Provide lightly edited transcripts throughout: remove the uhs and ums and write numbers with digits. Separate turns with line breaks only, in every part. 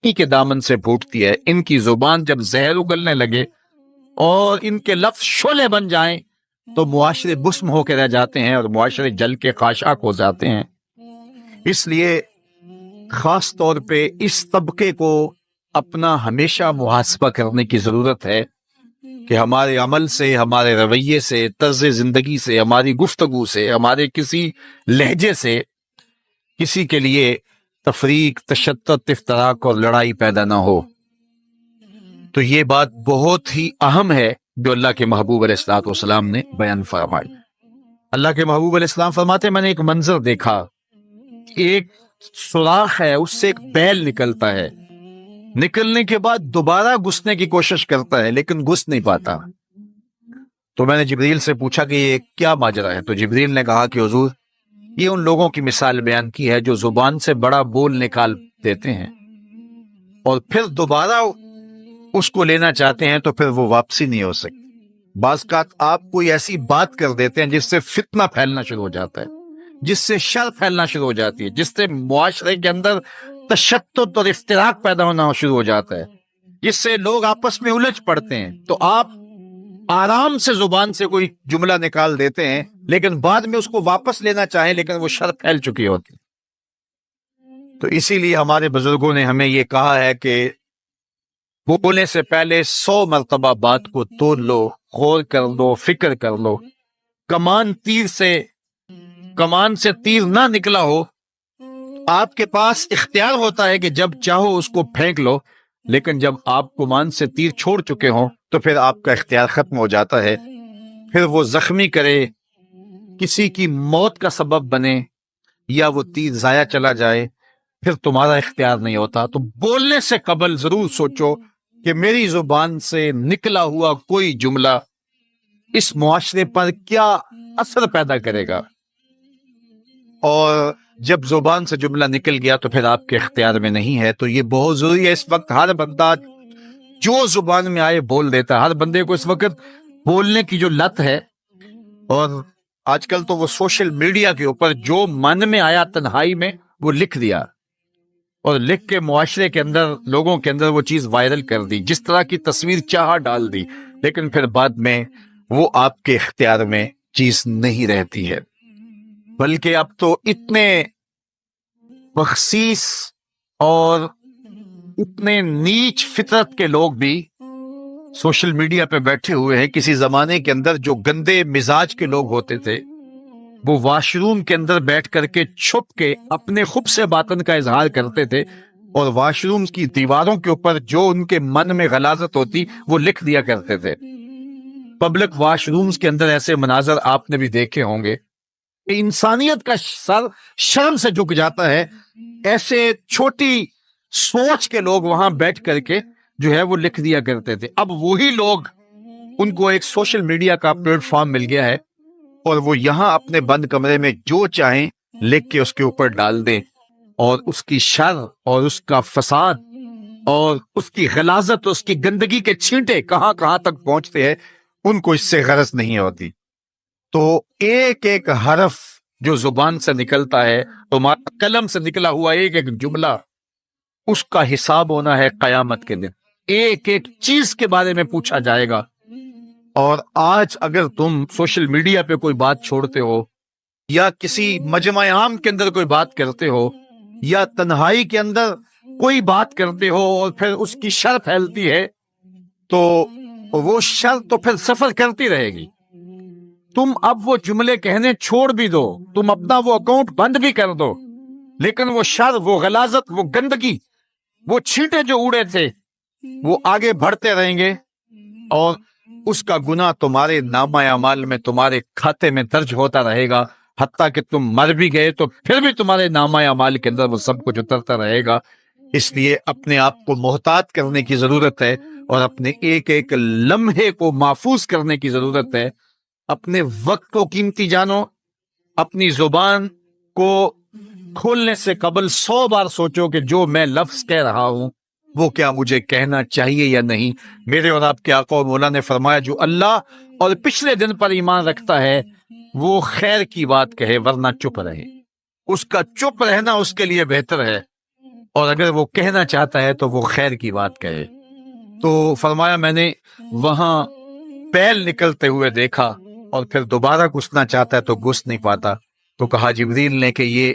انہی کے دامن سے پھوٹتی ہے۔ ان کی زبان جب زہر اگلنے لگے اور ان کے لفظ شعلے بن جائیں تو معاشرے بسم ہو کے رہ جاتے ہیں اور معاشرے جل کے خاشاک ہو جاتے ہیں۔ اس لیے خاص طور پہ اس طبقے کو اپنا ہمیشہ محاسبہ کرنے کی ضرورت ہے کہ ہمارے عمل سے، ہمارے رویے سے، طرز زندگی سے، ہماری گفتگو سے، ہمارے کسی لہجے سے کسی کے لیے تفریق، تشتت، افتراق اور لڑائی پیدا نہ ہو۔ تو یہ بات بہت ہی اہم ہے جو اللہ کے محبوب علیہ الصلوۃ والسلام نے بیان فرمائی۔ اللہ کے محبوب علیہ السلام فرماتے ہیں میں نے ایک منظر دیکھا، ایک سوراخ ہے، اس سے ایک بیل نکلتا ہے، نکلنے کے بعد دوبارہ گھسنے کی کوشش کرتا ہے لیکن گھس نہیں پاتا۔ تو میں نے جبریل سے پوچھا کہ یہ کیا ماجرا ہے؟ تو جبریل نے کہا کہ حضور یہ ان لوگوں کی مثال بیان کی ہے جو زبان سے بڑا بول نکال دیتے ہیں اور پھر دوبارہ اس کو لینا چاہتے ہیں تو پھر وہ واپسی نہیں ہو سکتی۔ بعض اوقات آپ کوئی ایسی بات کر دیتے ہیں جس سے فتنہ پھیلنا شروع ہو جاتا ہے، جس سے شر پھیلنا شروع ہو جاتی ہے، جس سے معاشرے کے اندر تشتت اور افتراق پیدا ہونا شروع ہو جاتا ہے، جس سے لوگ آپس میں الجھ پڑتے ہیں۔ تو آپ آرام سے زبان سے کوئی جملہ نکال دیتے ہیں لیکن بعد میں اس کو واپس لینا چاہیں لیکن وہ شر پھیل چکی ہوتی۔ تو اسی لیے ہمارے بزرگوں نے ہمیں یہ کہا ہے کہ بولنے سے پہلے 100 مرتبہ بات کو تول لو، غور کر لو، فکر کر لو۔ کمان سے تیر نہ نکلا ہو، آپ کے پاس اختیار ہوتا ہے کہ جب چاہو اس کو پھینک لو، لیکن جب آپ کمان سے تیر چھوڑ چکے ہوں تو پھر آپ کا اختیار ختم ہو جاتا ہے۔ پھر وہ زخمی کرے، کسی کی موت کا سبب بنے یا وہ تیر ضائع چلا جائے، پھر تمہارا اختیار نہیں ہوتا۔ تو بولنے سے قبل ضرور سوچو کہ میری زبان سے نکلا ہوا کوئی جملہ اس معاشرے پر کیا اثر پیدا کرے گا، اور جب زبان سے جملہ نکل گیا تو پھر آپ کے اختیار میں نہیں ہے۔ تو یہ بہت ضروری ہے۔ اس وقت ہر بندہ جو زبان میں آئے بول دیتا ہے، ہر بندے کو اس وقت بولنے کی جو لت ہے، اور آج کل تو وہ سوشل میڈیا کے اوپر جو من میں آیا تنہائی میں وہ لکھ دیا اور لکھ کے معاشرے کے اندر لوگوں کے اندر وہ چیز وائرل کر دی، جس طرح کی تصویر چاہا ڈال دی، لیکن پھر بعد میں وہ آپ کے اختیار میں چیز نہیں رہتی ہے۔ بلکہ اب تو اتنے بخسیس اور اتنے نیچ فطرت کے لوگ بھی سوشل میڈیا پہ بیٹھے ہوئے ہیں۔ کسی زمانے کے اندر جو گندے مزاج کے لوگ ہوتے تھے وہ واش روم کے اندر بیٹھ کر کے چھپ کے اپنے خوب سے باطن کا اظہار کرتے تھے، اور واش روم کی دیواروں کے اوپر جو ان کے من میں غلاظت ہوتی وہ لکھ دیا کرتے تھے۔ پبلک واش رومز کے اندر ایسے مناظر آپ نے بھی دیکھے ہوں گے کہ انسانیت کا سر شرم سے جھک جاتا ہے۔ ایسے چھوٹی سوچ کے لوگ وہاں بیٹھ کر کے جو ہے وہ لکھ دیا کرتے تھے۔ اب وہی لوگ، ان کو ایک سوشل میڈیا کا پلیٹ فارم مل گیا ہے اور وہ یہاں اپنے بند کمرے میں جو چاہیں لکھ کے اس کے اوپر ڈال دیں، اور اس کی شر اور اس کا فساد اور اس کی غلاظت اور اس کی گندگی کے چھینٹے کہاں کہاں تک پہنچتے ہیں، ان کو اس سے غرض نہیں ہوتی۔ تو ایک ایک حرف جو زبان سے نکلتا ہے، تمہارا قلم سے نکلا ہوا ایک ایک جملہ، اس کا حساب ہونا ہے قیامت کے دن۔ ایک ایک چیز کے بارے میں پوچھا جائے گا۔ اور آج اگر تم سوشل میڈیا پہ کوئی بات چھوڑتے ہو، یا کسی مجمع عام کے اندر کوئی بات کرتے ہو، یا تنہائی کے اندر کوئی بات کرتے ہو اور پھر اس کی شر پھیلتی ہے، تو وہ شر تو پھر سفر کرتی رہے گی۔ تم اب وہ جملے کہنے چھوڑ بھی دو، تم اپنا وہ اکاؤنٹ بند بھی کر دو، لیکن وہ شر، وہ غلاظت، وہ گندگی، وہ چھینٹے جو اڑے تھے وہ آگے بڑھتے رہیں گے، اور اس کا گناہ تمہارے نامہ اعمال میں، تمہارے کھاتے میں درج ہوتا رہے گا، حتیٰ کہ تم مر بھی گئے تو پھر بھی تمہارے نامہ اعمال کے اندر وہ سب کچھ اترتا رہے گا۔ اس لیے اپنے آپ کو محتاط کرنے کی ضرورت ہے، اور اپنے ایک ایک لمحے کو محفوظ کرنے کی ضرورت ہے۔ اپنے وقت کو قیمتی جانو۔ اپنی زبان کو کھولنے سے قبل 100 بار سوچو کہ جو میں لفظ کہہ رہا ہوں وہ کیا مجھے کہنا چاہیے یا نہیں۔ میرے اور آپ کے آقا و مولا نے فرمایا جو اللہ اور پچھلے دن پر ایمان رکھتا ہے وہ خیر کی بات کہے ورنہ چپ رہے۔ اس کا چپ رہنا اس کے لیے بہتر ہے، اور اگر وہ کہنا چاہتا ہے تو وہ خیر کی بات کہے۔ تو فرمایا میں نے وہاں پیل نکلتے ہوئے دیکھا، اور پھر دوبارہ گھسنا چاہتا ہے تو گھس نہیں پاتا۔ تو کہا جبریل نے کہ یہ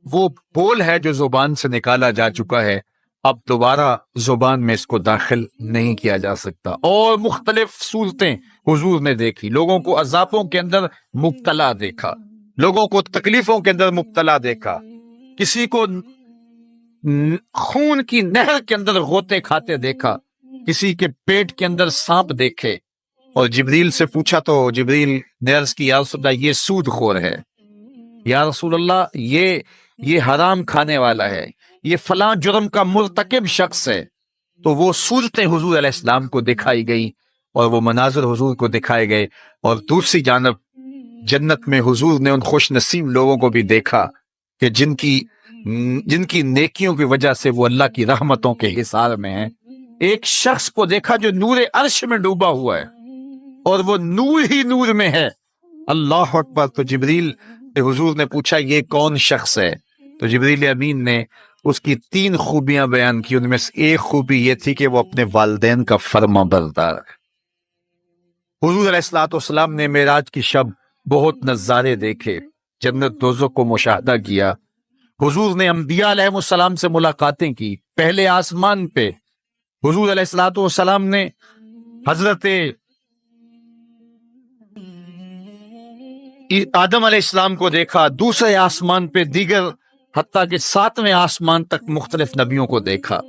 وہ بول ہے جو زبان سے نکالا جا چکا ہے، اب دوبارہ زبان میں اس کو داخل نہیں کیا جا سکتا۔ اور مختلف صورتیں حضور نے دیکھی، لوگوں کو عذابوں کے اندر مبتلا دیکھا، لوگوں کو تکلیفوں کے اندر مبتلا دیکھا، کسی کو خون کی نہر کے اندر غوطے کھاتے دیکھا، کسی کے پیٹ کے اندر سانپ دیکھے۔ اور جبریل سے پوچھا تو جبریل نے عرض کی یا رسول اللہ یہ سود خور ہے، یا رسول اللہ یہ حرام کھانے والا ہے، یہ فلاں جرم کا مرتکب شخص ہے۔ تو وہ صورتیں حضور علیہ السلام کو دکھائی گئی اور وہ مناظر حضور کو دکھائے گئے، اور دوسری جانب جنت میں حضور نے ان خوش نصیب لوگوں کو بھی دیکھا کہ جن کی نیکیوں کی وجہ سے وہ اللہ کی رحمتوں کے حصار میں ہیں۔ ایک شخص کو دیکھا جو نور عرش میں ڈوبا ہوا ہے اور وہ نور ہی نور میں ہے۔ اللہ اکبر۔ تو جبریل سے حضور نے پوچھا یہ کون شخص ہے؟ تو جبریل امین نے اس کی 3 خوبیاں بیان کی، ان میں سے ایک خوبی یہ تھی کہ وہ اپنے والدین کا فرما بردار ہے۔ حضور علیہ الصلوۃ والسلام نے معراج کی شب بہت نظارے دیکھے، جنت دوزخ کو مشاہدہ کیا۔ حضور نے انبیاء علیہ السلام سے ملاقاتیں کی۔ پہلے آسمان پہ حضور علیہ الصلوۃ والسلام نے حضرت آدم علیہ السلام کو دیکھا، دوسرے آسمان پہ دیگر حتیٰ کہ 7ویں آسمان تک مختلف نبیوں کو دیکھا،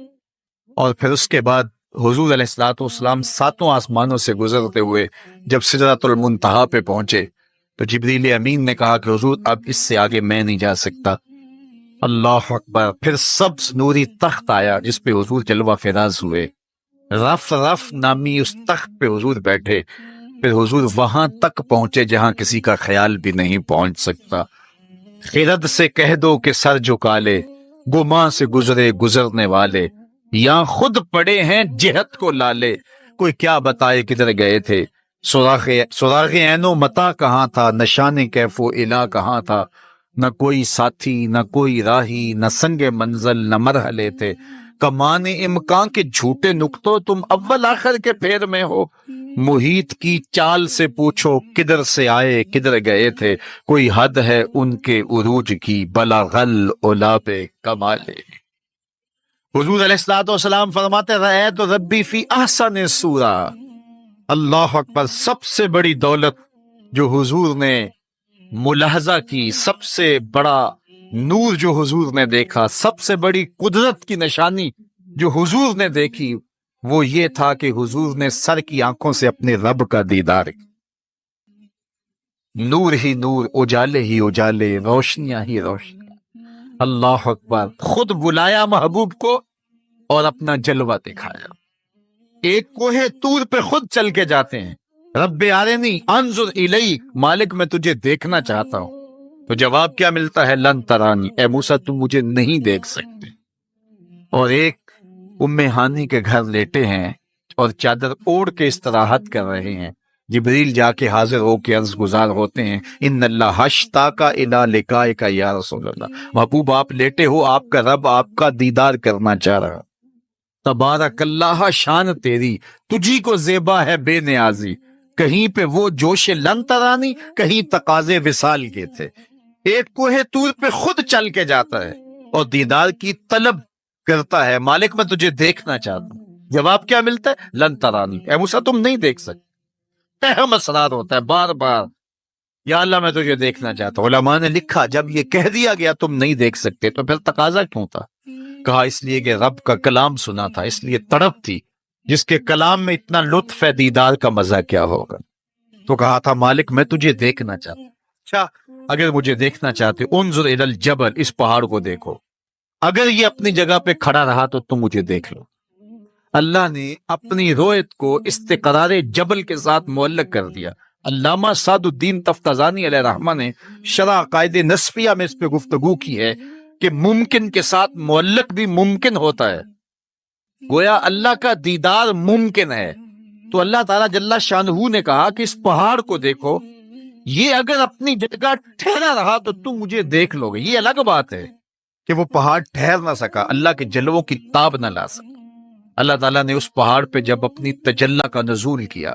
اور پھر اس کے بعد حضور علیہ الصلوۃ والسلام 7 آسمانوں سے گزرتے ہوئے جب سدرۃ المنتہا پہ پہنچے تو جبریل امین نے کہا کہ حضور اب اس سے آگے میں نہیں جا سکتا۔ اللہ اکبر۔ پھر سبز نوری تخت آیا جس پہ حضور جلوہ فراز ہوئے، رف رف نامی اس تخت پہ حضور بیٹھے۔ پھر حضور وہاں تک پہنچے جہاں کسی کا خیال بھی نہیں پہنچ سکتا۔ خرد سے کہہ دو کہ سر جھکا لے، گماں سے گزرے گزرنے والے، یا خود پڑے ہیں جہت کو لالے، کوئی کیا بتائے کدھر گئے تھے، سراغ عین و متا کہاں تھا، نشان کیف و الا کہاں تھا، نہ کوئی ساتھی نہ کوئی راہی، نہ سنگ منزل نہ مرحلے تھے، کمان امکان کے جھوٹے نکتوں تم اول آخر کے پھیر میں ہو، محیط کی چال سے پوچھو کدھر سے آئے کدھر گئے تھے، کوئی حد ہے ان کے عروج کی، بلغل اولا پہ کمالے۔ حضور علیہ الصلوۃ والسلام فرماتے رأیت ربی فی احسن صورہ۔ اللہ اکبر۔ سب سے بڑی دولت جو حضور نے ملاحظہ کی، سب سے بڑا نور جو حضور نے دیکھا، سب سے بڑی قدرت کی نشانی جو حضور نے دیکھی، وہ یہ تھا کہ حضور نے سر کی آنکھوں سے اپنے رب کا دیدار کیا۔ نور ہی نور، اجالے ہی اجالے، روشنیاں ہی روشنیاں۔ اللہ اکبر۔ خود بلایا محبوب کو اور اپنا جلوہ دکھایا۔ ایک کوہ طور پہ خود چل کے جاتے ہیں، رب ارنی انظر الیک، مالک میں تجھے دیکھنا چاہتا ہوں۔ تو جواب کیا ملتا ہے؟ لن ترانی، اے موسیٰ تم مجھے نہیں دیکھ سکتے۔ اور ایک ام ہانی کے گھر لیٹے ہیں اور چادر اوڑھ کے استراحت کر رہے ہیں، جبریل جا کے حاضر ہو کے عرض گزار ہوتے ہیں ان اللہ اشتاق الی لقائک یا رسول اللہ، محبوب آپ لیٹے ہو، آپ کا رب آپ کا دیدار کرنا چاہ رہا۔ تبارک اللہ، شان تیری، تجھی کو زیبا ہے بے نیازی، کہیں پہ وہ جوش لن ترانی، کہیں تقاضے وصال کے تھے۔ ایک کوہ طور پہ خود چل کے جاتا ہے اور دیدار کی طلب کرتا ہے، مالک میں تجھے دیکھنا چاہتا ہوں۔ جواب کیا ملتا ہے؟ لن ترانی، اے موسیٰ تم نہیں دیکھ سکتے۔ اہم اسرار ہوتا ہے بار بار، یا اللہ میں تجھے دیکھنا چاہتا ہوں۔ علماء نے لکھا جب یہ کہہ دیا گیا تم نہیں دیکھ سکتے تو پھر تقاضا کیوں تھا؟ کہا اس لیے کہ رب کا کلام سنا تھا، اس لیے تڑپ تھی، جس کے کلام میں اتنا لطف ہے دیدار کا مزہ کیا ہوگا۔ تو کہا تھا مالک میں تجھے دیکھنا چاہتا ہوں۔ اچھا اگر مجھے دیکھنا چاہتے انظر الی الجبل، اس پہاڑ کو دیکھو، اگر یہ اپنی جگہ پہ کھڑا رہا تو تم مجھے دیکھ لو۔ اللہ نے اپنی رویت کو استقرار جبل کے ساتھ معلق کر دیا۔ علامہ سعد الدین تفتازانی علیہ رحمہ نے شرح عقائد نسفیہ میں اس پہ گفتگو کی ہے کہ ممکن کے ساتھ معلق بھی ممکن ہوتا ہے، گویا اللہ کا دیدار ممکن ہے۔ تو اللہ تعالیٰ جل شانہ نے کہا کہ اس پہاڑ کو دیکھو، یہ اگر اپنی جگہ ٹھہرا رہا تو تم مجھے دیکھ لو گے، یہ الگ بات ہے۔ کہ وہ پہاڑ ٹھہر نہ سکا، اللہ کے جلووں کی تاب نہ لا سکا۔ اللہ تعالیٰ نے اس پہاڑ پہ جب اپنی تجلی کا نزول کیا،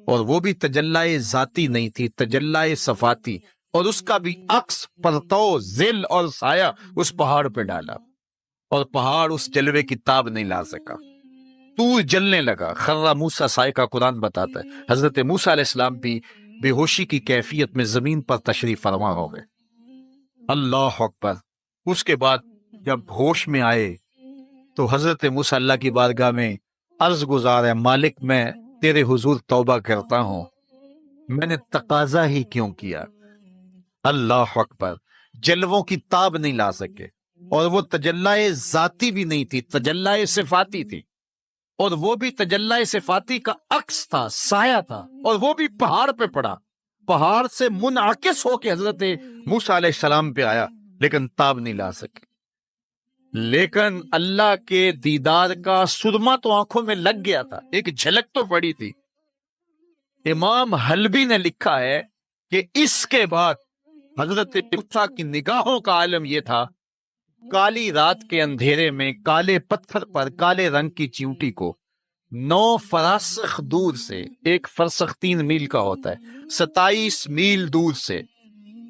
اور وہ بھی تجلی ذاتی نہیں تھی، تجلی صفاتی، اور اس کا بھی عکس پرتو، ظل اور سایہ اس پہاڑ پہ ڈالا، اور پہاڑ اس جلوے کی تاب نہیں لا سکا۔ طور جلنے لگا، خرّ موسیٰ صاعقہ قرآن بتاتا ہے۔ حضرت موسیٰ علیہ السلام بھی بے ہوشی کی کیفیت میں زمین پر تشریف فرما ہو گئے۔ اللہ اکبر۔ اس کے بعد جب ہوش میں آئے تو حضرت موسیٰ اللہ کی بارگاہ میں عرض گزار ہے، مالک میں تیرے حضور توبہ کرتا ہوں، میں نے تقاضا ہی کیوں کیا۔ اللہ اکبر۔ جلووں کی تاب نہیں لا سکے، اور وہ تجلی ذاتی بھی نہیں تھی، تجلی صفاتی تھی، اور وہ بھی تجلی صفاتی کا عکس تھا، سایہ تھا، اور وہ بھی پہاڑ پہ پڑا، پہاڑ سے منعکس ہو کے حضرت موسیٰ علیہ السلام پہ آیا، لیکن تاب نہیں لا سکے۔ لیکن اللہ کے دیدار کا سرما تو آنکھوں میں لگ گیا تھا، ایک جھلک تو پڑی تھی۔ امام حلبی نے لکھا ہے کہ اس کے بعد حضرت موسیٰ کی نگاہوں کا عالم یہ تھا، کالی رات کے اندھیرے میں کالے پتھر پر کالے رنگ کی چیونٹی کو 9 فراسخ دور سے، ایک فرسخ 3 میل کا ہوتا ہے، 27 میل دور سے،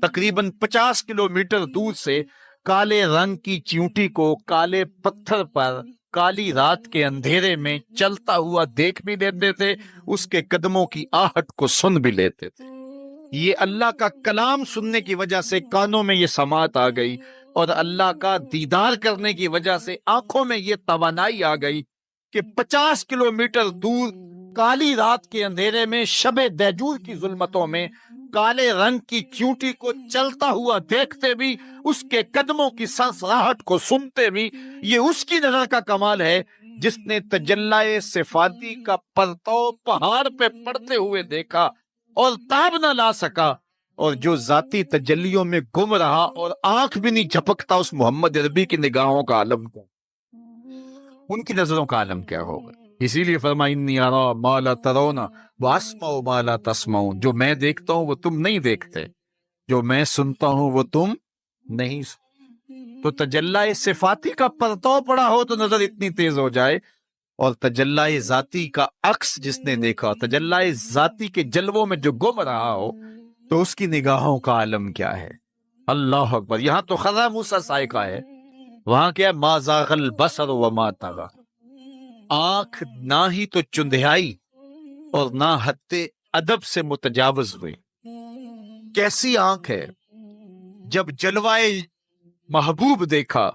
تقریباً 50 کلومیٹر دور سے کالے رنگ کی چیونٹی کو کالے پتھر پر کالی رات کے اندھیرے میں چلتا ہوا دیکھ بھی لیتے تھے، اس کے قدموں کی آہٹ کو سن بھی لیتے تھے۔ یہ اللہ کا کلام سننے کی وجہ سے کانوں میں یہ سماعت آ گئی، اور اللہ کا دیدار کرنے کی وجہ سے آنکھوں میں یہ توانائی آ گئی کہ 50 کلومیٹر دور کالی رات کے اندھیرے میں، شب دیجور کی ظلمتوں میں، کالے رنگ کی چیونٹی کو چلتا ہوا دیکھتے بھی، اس کے قدموں کی سرسراہٹ کو سنتے بھی۔ یہ اس کی نظر کا کمال ہے جس نے تجلی صفاتی کا پرتو پہاڑ پہ پڑتے ہوئے دیکھا اور تاب نہ لا سکا، اور جو ذاتی تجلیوں میں گم رہا اور آنکھ بھی نہیں جھپکتا، اس محمد عربی کی نگاہوں کا عالم کیا، ان کی نظروں کا عالم کیا ہوگا۔ اسی لیے فرمایا انی ارا ما لا ترون واسمع ما لا تسمعون، جو میں دیکھتا ہوں وہ تم نہیں دیکھتے، جو میں سنتا ہوں وہ تم نہیں سنتے۔ تو تجلی صفاتی کا پرتو پڑا ہو تو نظر اتنی تیز ہو جائے، اور تجلی ذاتی کا عکس جس نے دیکھا، تجلی ذاتی کے جلووں میں جو گم رہا ہو، تو اس کی نگاہوں کا عالم کیا ہے۔ اللہ اکبر۔ یہاں تو خرّ موسیٰ صاعقہ ہے، وہاں کیا ہے، ما زاغ البصر وما طغی۔ آنکھ نہ ہی تو چندھیائی اور نہ حد ادب سے متجاوز ہوئی۔ کیسی آنکھ ہے، جب جلوائے محبوب دیکھا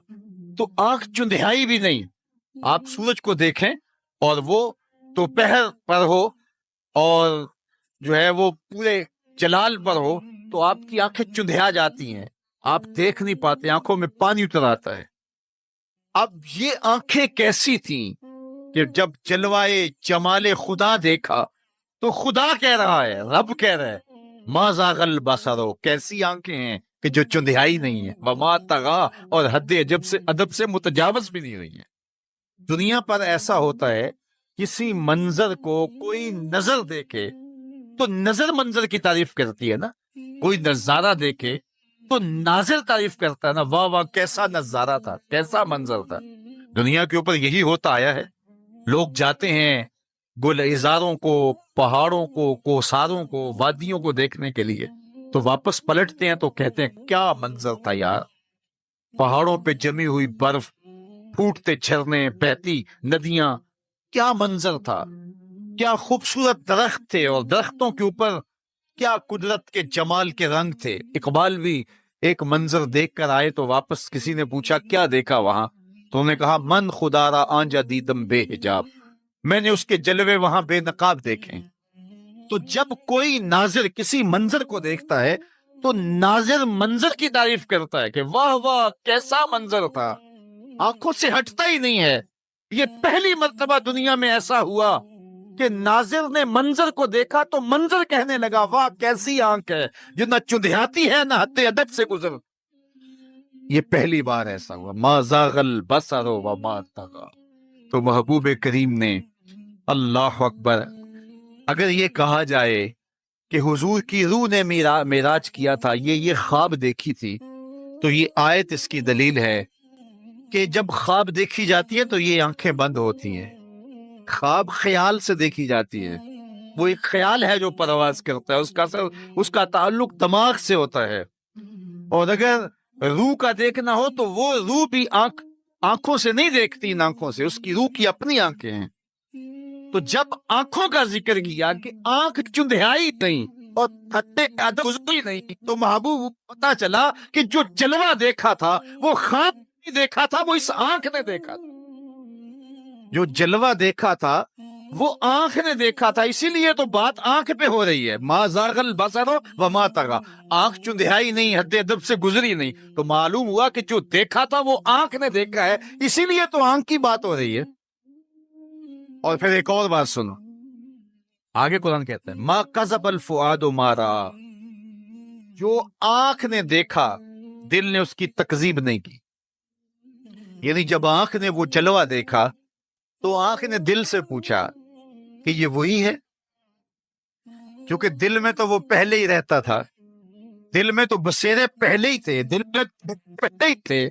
تو آنکھ چندھیائی بھی نہیں۔ آپ سورج کو دیکھیں اور وہ دوپہر پر ہو اور جو ہے وہ پورے جلال پر ہو تو آپ کی آنکھیں چندھیا جاتی ہیں، آپ دیکھ نہیں پاتے، آنکھوں میں پانی اتر آتا ہے۔ اب یہ آنکھیں کیسی تھیں کہ جب جلوائے جمال خدا دیکھا تو خدا کہہ رہا ہے، رب کہہ رہا ہے، ما زاغ البصر، کیسی آنکھیں ہیں کہ جو چندھیائی نہیں ہے، وما طغی، اور حد ادب سے متجاوز بھی نہیں ہوئی ہیں۔ دنیا پر ایسا ہوتا ہے، کسی منظر کو کوئی نظر دیکھے تو نظر منظر کی تعریف کرتی ہے نا، کوئی نظارہ دیکھے تو ناظر تعریف کرتا ہے نا، واہ واہ کیسا نظارہ تھا، کیسا منظر تھا۔ دنیا کے اوپر یہی ہوتا آیا ہے، لوگ جاتے ہیں گلزاروں کو، پہاڑوں کو، کوساروں کو، وادیوں کو دیکھنے کے لیے، تو واپس پلٹتے ہیں تو کہتے ہیں کیا منظر تھا یار، پہاڑوں پہ جمی ہوئی برف، پھوٹتے جھرنے، بہتی ندیاں، کیا منظر تھا، کیا خوبصورت درخت تھے، اور درختوں کے اوپر کیا قدرت کے جمال کے رنگ تھے۔ اقبال بھی ایک منظر دیکھ کر آئے تو واپس کسی نے پوچھا کیا دیکھا وہاں، تو انہوں نے کہا من خدا را آنجا دیدم بے حجاب، میں نے اس کے جلوے وہاں بے نقاب دیکھے۔ تو جب کوئی ناظر کسی منظر کو دیکھتا ہے تو ناظر منظر کی تعریف کرتا ہے کہ واہ واہ کیسا منظر تھا، آنکھوں سے ہٹتا ہی نہیں ہے۔ یہ پہلی مرتبہ دنیا میں ایسا ہوا کہ ناظر نے منظر کو دیکھا تو منظر کہنے لگا واہ کیسی آنکھ ہے جو نہ چندھیاتی ہے نہ حد ادب سے گزر۔ یہ پہلی بار ایسا ہوا، ما زاغ البصر وما طغی۔ تو محبوب کریم نے، اللہ اکبر، اگر یہ کہا جائے کہ حضور کی روح نے معراج کیا تھا، یہ خواب دیکھی تھی، تو یہ آیت اس کی دلیل ہے کہ جب خواب دیکھی جاتی ہے تو یہ آنکھیں بند ہوتی ہیں. خواب خیال سے دیکھی جاتی ہے. وہ ایک خیال ہے جو پرواز کرتا ہے، اس کا تعلق دماغ سے ہوتا ہے. اور اگر روح کا دیکھنا ہو تو وہ روح بھی آنکھوں سے نہیں دیکھتی، ان آنکھوں سے، اس کی روح کی اپنی آنکھیں ہیں. تو جب آنکھوں کا ذکر کیا کہ آنکھ چندھیائی نہیں اور گزری نہیں، تو محبوب پتا چلا کہ جو جلوہ دیکھا تھا وہ خواب نہیں دیکھا تھا، وہ اس آنکھ نے دیکھا تھا. جو جلوہ دیکھا تھا وہ آنکھ نے دیکھا تھا، اسی لیے تو بات آنکھ پہ ہو رہی ہے. ما زاغ البصر وما طغى، آنکھ چندھیائی نہیں، حد ادب سے گزری نہیں. تو معلوم ہوا کہ جو دیکھا تھا وہ آنکھ نے دیکھا ہے، اسی لیے تو آنکھ کی بات ہو رہی ہے. اور پھر ایک اور بات سنو، آگے قرآن کہتا ہے ما کذب الفؤاد ما رأى، جو آنکھ نے دیکھا دل نے اس کی تکذیب نہیں کی. یعنی جب آنکھ نے وہ جلوہ دیکھا تو آنکھ نے دل سے پوچھا کہ یہ وہی ہے، کیونکہ دل میں تو وہ پہلے ہی رہتا تھا، دل میں تو بسیرے پہلے ہی تھے، دل میں پہلے ہی تھے.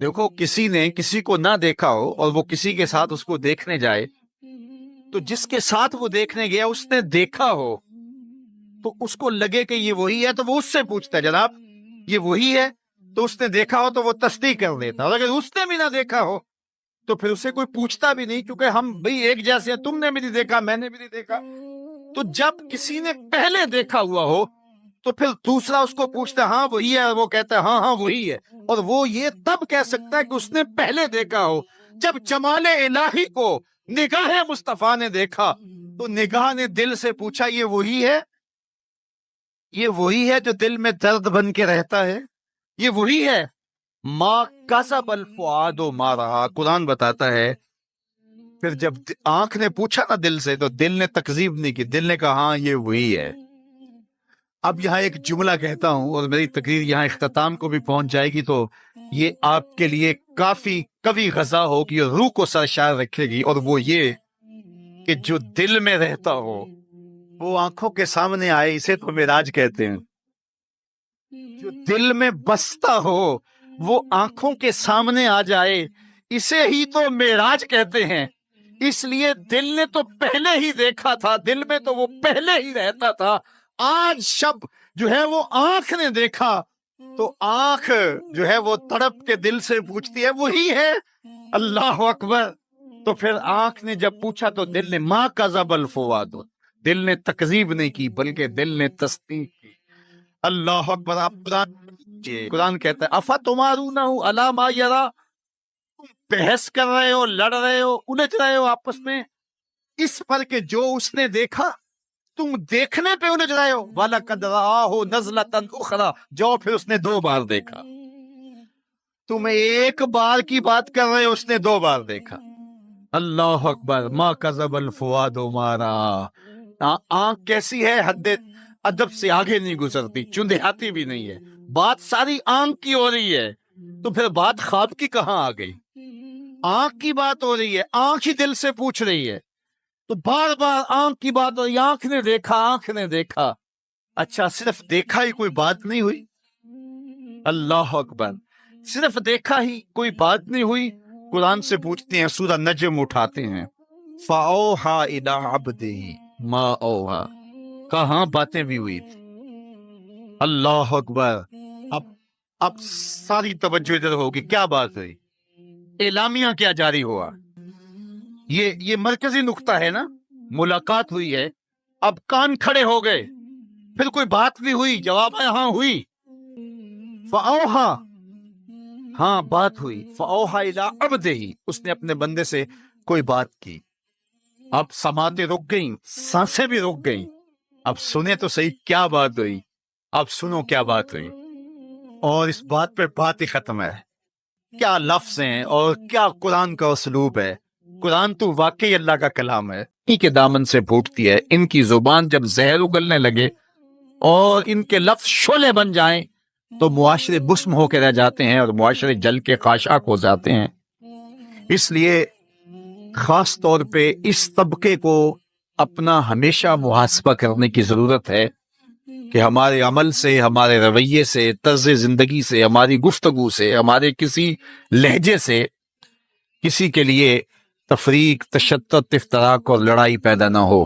دیکھو کسی نے کسی کو نہ دیکھا ہو اور وہ کسی کے ساتھ اس کو دیکھنے جائے، تو جس کے ساتھ وہ دیکھنے گیا اس نے دیکھا ہو تو اس کو لگے کہ یہ وہی ہے، تو وہ اس سے پوچھتا ہے جناب یہ وہی ہے. تو اس نے دیکھا ہو تو وہ تصدیق کر دیتا، اور اگر اس نے بھی نہ دیکھا ہو تو پھر اسے کوئی پوچھتا بھی نہیں، کیونکہ ہم بھئی ایک جیسے ہیں، تم نے بھی نہیں دیکھا میں نے بھی نہیں دیکھا. تو جب کسی نے پہلے دیکھا ہوا ہو تو پھر دوسرا اس کو پوچھتا ہے ہاں وہی ہے، اور وہ کہتا ہے ہاں وہی ہے. اور وہ یہ تب کہہ سکتا ہے کہ اس نے پہلے دیکھا ہو جب جمال الہی کو نگاہ مصطفیٰ نے دیکھا، تو نگاہ نے دل سے پوچھا یہ وہی ہے، یہ وہی ہے جو دل میں درد بن کے رہتا ہے، یہ وہی ہے. ما کذب الفؤاد ما رأى، قرآن بتاتا ہے پھر جب آنکھ نے پوچھا نا دل سے تو دل نے تکذیب نہیں کی، دل نے کہا ہاں یہ وہی ہے. اب یہاں ایک جملہ کہتا ہوں اور میری تقریر یہاں اختتام کو بھی پہنچ جائے گی، تو یہ آپ کے لیے کافی قوی غذا ہوگی اور روح کو سرشار رکھے گی. اور وہ یہ کہ جو دل میں رہتا ہو وہ آنکھوں کے سامنے آئے، اسے تو معراج کہتے ہیں. جو دل میں بستا ہو وہ آنکھوں کے سامنے آ جائے، اسے ہی تو معراج کہتے ہیں. اس لیے دل نے تو پہلے ہی دیکھا تھا، دل میں تو وہ پہلے ہی رہتا تھا. آج شب جو ہے وہ آنکھ نے دیکھا تو آنکھ جو ہے وہ تڑپ کے دل سے پوچھتی ہے وہی ہے. اللہ اکبر. تو پھر آنکھ نے جب پوچھا تو دل نے ما کذب الفؤاد، دل نے تکذیب نہیں کی بلکہ دل نے تصدیق کی. اللہ اکبر. آپ قرآن کہتا ہے افتمارونہ علی ما یری، بحث کر رہے ہو، لڑ رہے ہو، الجھ رہے ہو آپس میں اس پر کہ جو اس نے دیکھا، تم دیکھنے پہ الجھ رہے ہو. وَلَقَدْ رَآهُ نَزْلَةً أُخْرَى، جو پھر اس نے 2 بار دیکھا. تم ایک بار کی بات کر رہے ہو، اس نے 2 بار دیکھا. اللہ اکبر. ما کذب الفؤاد ما رأى. آنکھ کیسی ہے، حد ادب سے آگے نہیں گزرتی، چندھیاتی بھی نہیں ہے. بات ساری آنکھ کی ہو رہی ہے، تو پھر بات خواب کی کہاں آ گئی؟ آنکھ کی بات ہو رہی ہے، آنکھ ہی دل سے پوچھ رہی ہے. تو بار بار آنکھ کی بات ہو رہی ہے، آنکھ نے دیکھا، آنکھ نے دیکھا. اچھا صرف دیکھا ہی کوئی بات نہیں ہوئی؟ اللہ اکبر. صرف دیکھا ہی کوئی بات نہیں ہوئی؟ قرآن سے پوچھتے ہیں، سورہ نجم اٹھاتے ہیں، فَأَوْحَىٰ إِلَىٰ عَبْدِهِ مَا أَوْحَىٰ، کہاں باتیں بھی ہوئی تھی. اللہ اکبر. اب ساری توجہ ادھر ہوگی، کیا بات ہوئی؟ اعلامیہ کیا جاری ہوا؟ یہ مرکزی نقطہ ہے نا، ملاقات ہوئی ہے، اب کان کھڑے ہو گئے. پھر کوئی بات بھی ہوئی؟ جواب ہے ہاں ہوئی. فَأَوْحَىٰ، ہاں بات ہوئی. فَأَوْحَىٰ إِلَىٰ عَبْدِهِ، اس نے اپنے بندے سے کوئی بات کی. اب سماعتیں رک گئیں، سانسیں بھی رک گئیں. اب سنیں تو صحیح کیا بات ہوئی. اب سنو کیا بات ہوئی. اور اس بات پہ بات ہی ختم ہے. کیا لفظ ہیں اور کیا قرآن کا اسلوب ہے. قرآن تو واقعی اللہ کا کلام ہے. ان کے دامن سے پھوٹتی ہے. ان کی زبان جب زہر اگلنے لگے اور ان کے لفظ شعلے بن جائیں تو معاشرے بسم ہو کے رہ جاتے ہیں اور معاشرے جل کے خاشاک ہو جاتے ہیں. اس لیے خاص طور پہ اس طبقے کو اپنا ہمیشہ محاسبہ کرنے کی ضرورت ہے کہ ہمارے عمل سے، ہمارے رویے سے، طرز زندگی سے، ہماری گفتگو سے، ہمارے کسی لہجے سے کسی کے لیے تفریق، تشتت، افتراق اور لڑائی پیدا نہ ہو۔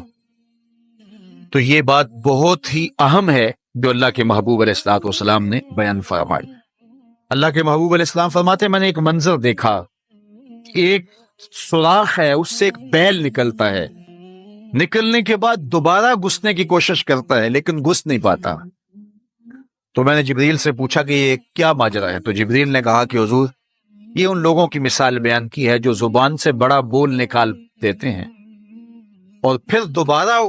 تو یہ بات بہت ہی اہم ہے جو اللہ کے محبوب علیہ الصلوۃ والسلام نے بیان فرمائی۔ اللہ کے محبوب علیہ السلام فرماتے ہیں میں نے ایک منظر دیکھا، ایک سوراخ ہے، اس سے ایک بیل نکلتا ہے، نکلنے کے بعد دوبارہ گھسنے کی کوشش کرتا ہے لیکن گھس نہیں پاتا۔ تو میں نے جبریل سے پوچھا کہ یہ کیا ماجرا ہے؟ تو جبریل نے کہا کہ حضور یہ ان لوگوں کی مثال بیان کی ہے جو زبان سے بڑا بول نکال دیتے ہیں اور پھر دوبارہ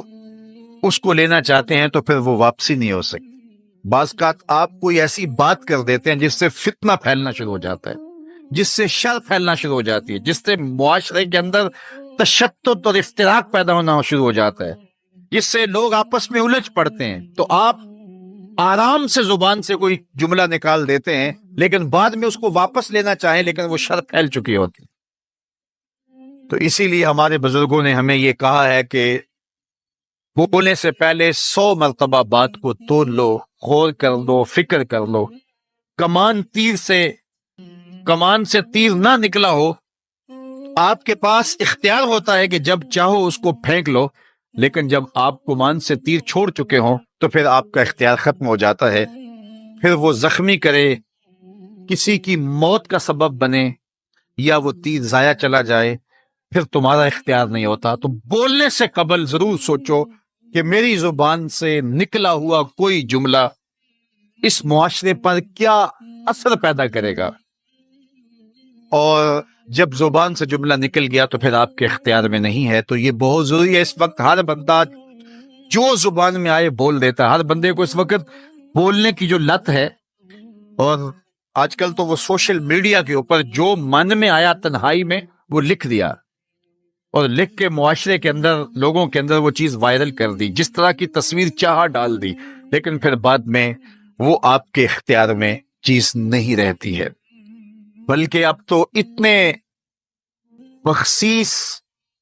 اس کو لینا چاہتے ہیں تو پھر وہ واپسی نہیں ہو سکتی۔ بعض اوقات آپ کوئی ایسی بات کر دیتے ہیں جس سے فتنہ پھیلنا شروع ہو جاتا ہے، جس سے شر پھیلنا شروع ہو جاتی ہے، جس سے معاشرے کے اندر تشتت اور افتراق پیدا ہونا شروع ہو جاتا ہے، جس سے لوگ آپس میں الجھ پڑتے ہیں۔ تو آپ آرام سے زبان سے کوئی جملہ نکال دیتے ہیں لیکن بعد میں اس کو واپس لینا چاہیں لیکن وہ شر پھیل چکی ہوتی۔ تو اسی لیے ہمارے بزرگوں نے ہمیں یہ کہا ہے کہ بولنے سے پہلے 100 مرتبہ بات کو تول لو، غور کر لو، فکر کر لو۔ کمان سے تیر نہ نکلا ہو، آپ کے پاس اختیار ہوتا ہے کہ جب چاہو اس کو پھینک لو، لیکن جب آپ کمان سے تیر چھوڑ چکے ہوں تو پھر آپ کا اختیار ختم ہو جاتا ہے، پھر وہ زخمی کرے، کسی کی موت کا سبب بنے یا وہ تیر ضائع چلا جائے، پھر تمہارا اختیار نہیں ہوتا۔ تو بولنے سے قبل ضرور سوچو کہ میری زبان سے نکلا ہوا کوئی جملہ اس معاشرے پر کیا اثر پیدا کرے گا، اور جب زبان سے جملہ نکل گیا تو پھر آپ کے اختیار میں نہیں ہے۔ تو یہ بہت ضروری ہے۔ اس وقت ہر بندہ جو زبان میں آئے بول دیتا ہے، ہر بندے کو اس وقت بولنے کی جو لت ہے، اور آج کل تو وہ سوشل میڈیا کے اوپر جو من میں آیا تنہائی میں وہ لکھ دیا، اور لکھ کے معاشرے کے اندر لوگوں کے اندر وہ چیز وائرل کر دی، جس طرح کی تصویر چاہا ڈال دی، لیکن پھر بعد میں وہ آپ کے اختیار میں چیز نہیں رہتی ہے۔ بلکہ اب تو اتنے بخسیس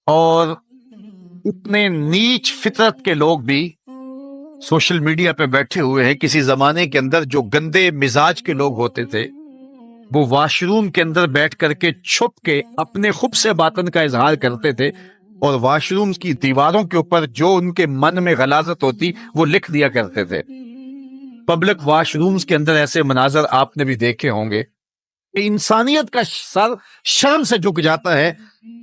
اور اتنے نیچ فطرت کے لوگ بھی سوشل میڈیا پہ بیٹھے ہوئے ہیں۔ کسی زمانے کے اندر جو گندے مزاج کے لوگ ہوتے تھے وہ واش روم کے اندر بیٹھ کر کے چھپ کے اپنے خب سے باطن کا اظہار کرتے تھے، اور واش روم کی دیواروں کے اوپر جو ان کے من میں غلاظت ہوتی وہ لکھ دیا کرتے تھے۔ پبلک واش رومز کے اندر ایسے مناظر آپ نے بھی دیکھے ہوں گے کہ انسانیت کا سر شرم سے جھک جاتا ہے۔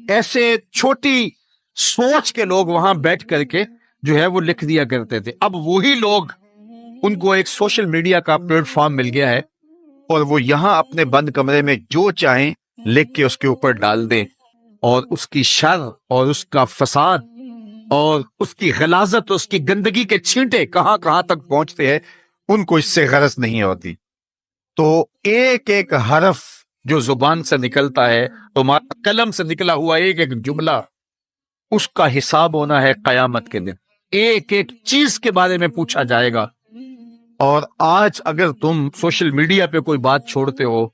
ایسے چھوٹی سوچ کے لوگ وہاں بیٹھ کر کے جو ہے وہ لکھ دیا کرتے تھے۔ اب وہی لوگ، ان کو ایک سوشل میڈیا کا پلیٹ فارم مل گیا ہے، اور وہ یہاں اپنے بند کمرے میں جو چاہیں لکھ کے اس کے اوپر ڈال دیں، اور اس کی شر اور اس کا فساد اور اس کی غلاظت، اس کی گندگی کے چھینٹے کہاں کہاں تک پہنچتے ہیں، ان کو اس سے غرض نہیں ہوتی۔ تو ایک ایک حرف جو زبان سے نکلتا ہے، تمہارا قلم سے نکلا ہوا ایک ایک جملہ، اس کا حساب ہونا ہے قیامت کے دن۔ ایک ایک چیز کے بارے میں پوچھا جائے گا۔ اور آج اگر تم سوشل میڈیا پہ کوئی بات چھوڑتے ہو،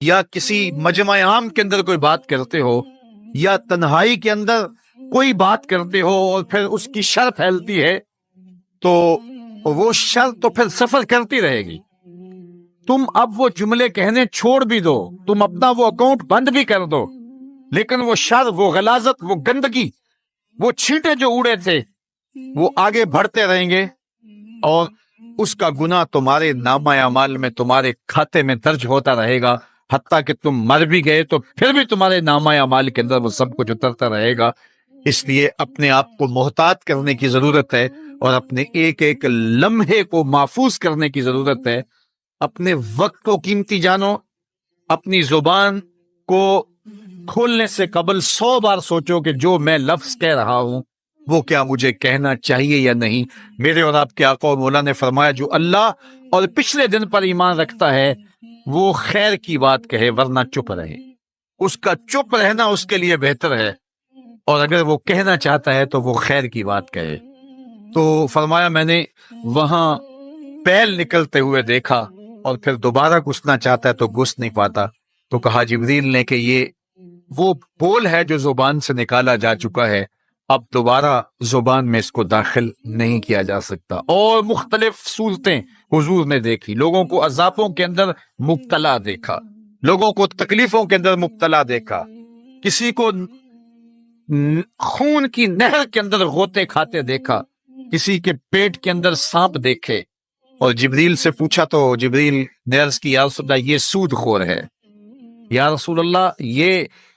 یا کسی مجمع عام کے اندر کوئی بات کرتے ہو، یا تنہائی کے اندر کوئی بات کرتے ہو اور پھر اس کی شر پھیلتی ہے، تو وہ شر تو پھر سفر کرتی رہے گی۔ تم اب وہ جملے کہنے چھوڑ بھی دو، تم اپنا وہ اکاؤنٹ بند بھی کر دو، لیکن وہ شر، وہ غلاظت، وہ گندگی، وہ چھینٹے جو اڑے تھے وہ آگے بڑھتے رہیں گے، اور اس کا گناہ تمہارے نامہ اعمال میں، تمہارے کھاتے میں درج ہوتا رہے گا، حتیٰ کہ تم مر بھی گئے تو پھر بھی تمہارے نامہ اعمال کے اندر وہ سب کچھ اترتا رہے گا۔ اس لیے اپنے آپ کو محتاط کرنے کی ضرورت ہے، اور اپنے ایک ایک لمحے کو محفوظ کرنے کی ضرورت ہے۔ اپنے وقت کو قیمتی جانو۔ اپنی زبان کو کھولنے سے قبل 100 بار سوچو کہ جو میں لفظ کہہ رہا ہوں وہ کیا مجھے کہنا چاہیے یا نہیں۔ میرے اور آپ کے آقا و مولا نے فرمایا جو اللہ اور پچھلے دن پر ایمان رکھتا ہے وہ خیر کی بات کہے ورنہ چپ رہے۔ اس کا چپ رہنا اس کے لیے بہتر ہے، اور اگر وہ کہنا چاہتا ہے تو وہ خیر کی بات کہے۔ تو فرمایا میں نے وہاں بیل نکلتے ہوئے دیکھا، اور پھر دوبارہ گھسنا چاہتا ہے تو گھس نہیں پاتا۔ تو کہا جبریل نے کہ یہ وہ بول ہے جو زبان سے نکالا جا چکا ہے، اب دوبارہ زبان میں اس کو داخل نہیں کیا جا سکتا۔ اور مختلف صورتیں حضور نے دیکھی، لوگوں کو عذابوں کے اندر مبتلا دیکھا، لوگوں کو تکلیفوں کے اندر مبتلا دیکھا، کسی کو خون کی نہر کے اندر غوطے کھاتے دیکھا، کسی کے پیٹ کے اندر سانپ دیکھے۔ اور جبریل سے پوچھا تو جبریل نے عرض کی، یا رسول اللہ یہ سود خور ہے، یا رسول اللہ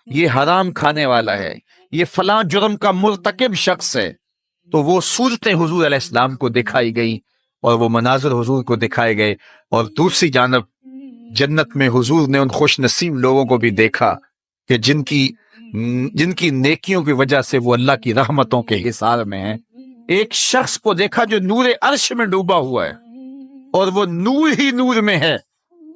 یہ حرام کھانے والا ہے، یہ فلاں جرم کا مرتکب شخص ہے۔ تو وہ صورتیں حضور علیہ السلام کو دکھائی گئی اور وہ مناظر حضور کو دکھائے گئے۔ اور دوسری جانب جنت میں حضور نے ان خوش نصیب لوگوں کو بھی دیکھا کہ جن کی نیکیوں کی وجہ سے وہ اللہ کی رحمتوں کے حصار میں ہیں۔ ایک شخص کو دیکھا جو نور عرش میں ڈوبا ہوا ہے اور وہ نور ہی نور میں ہے۔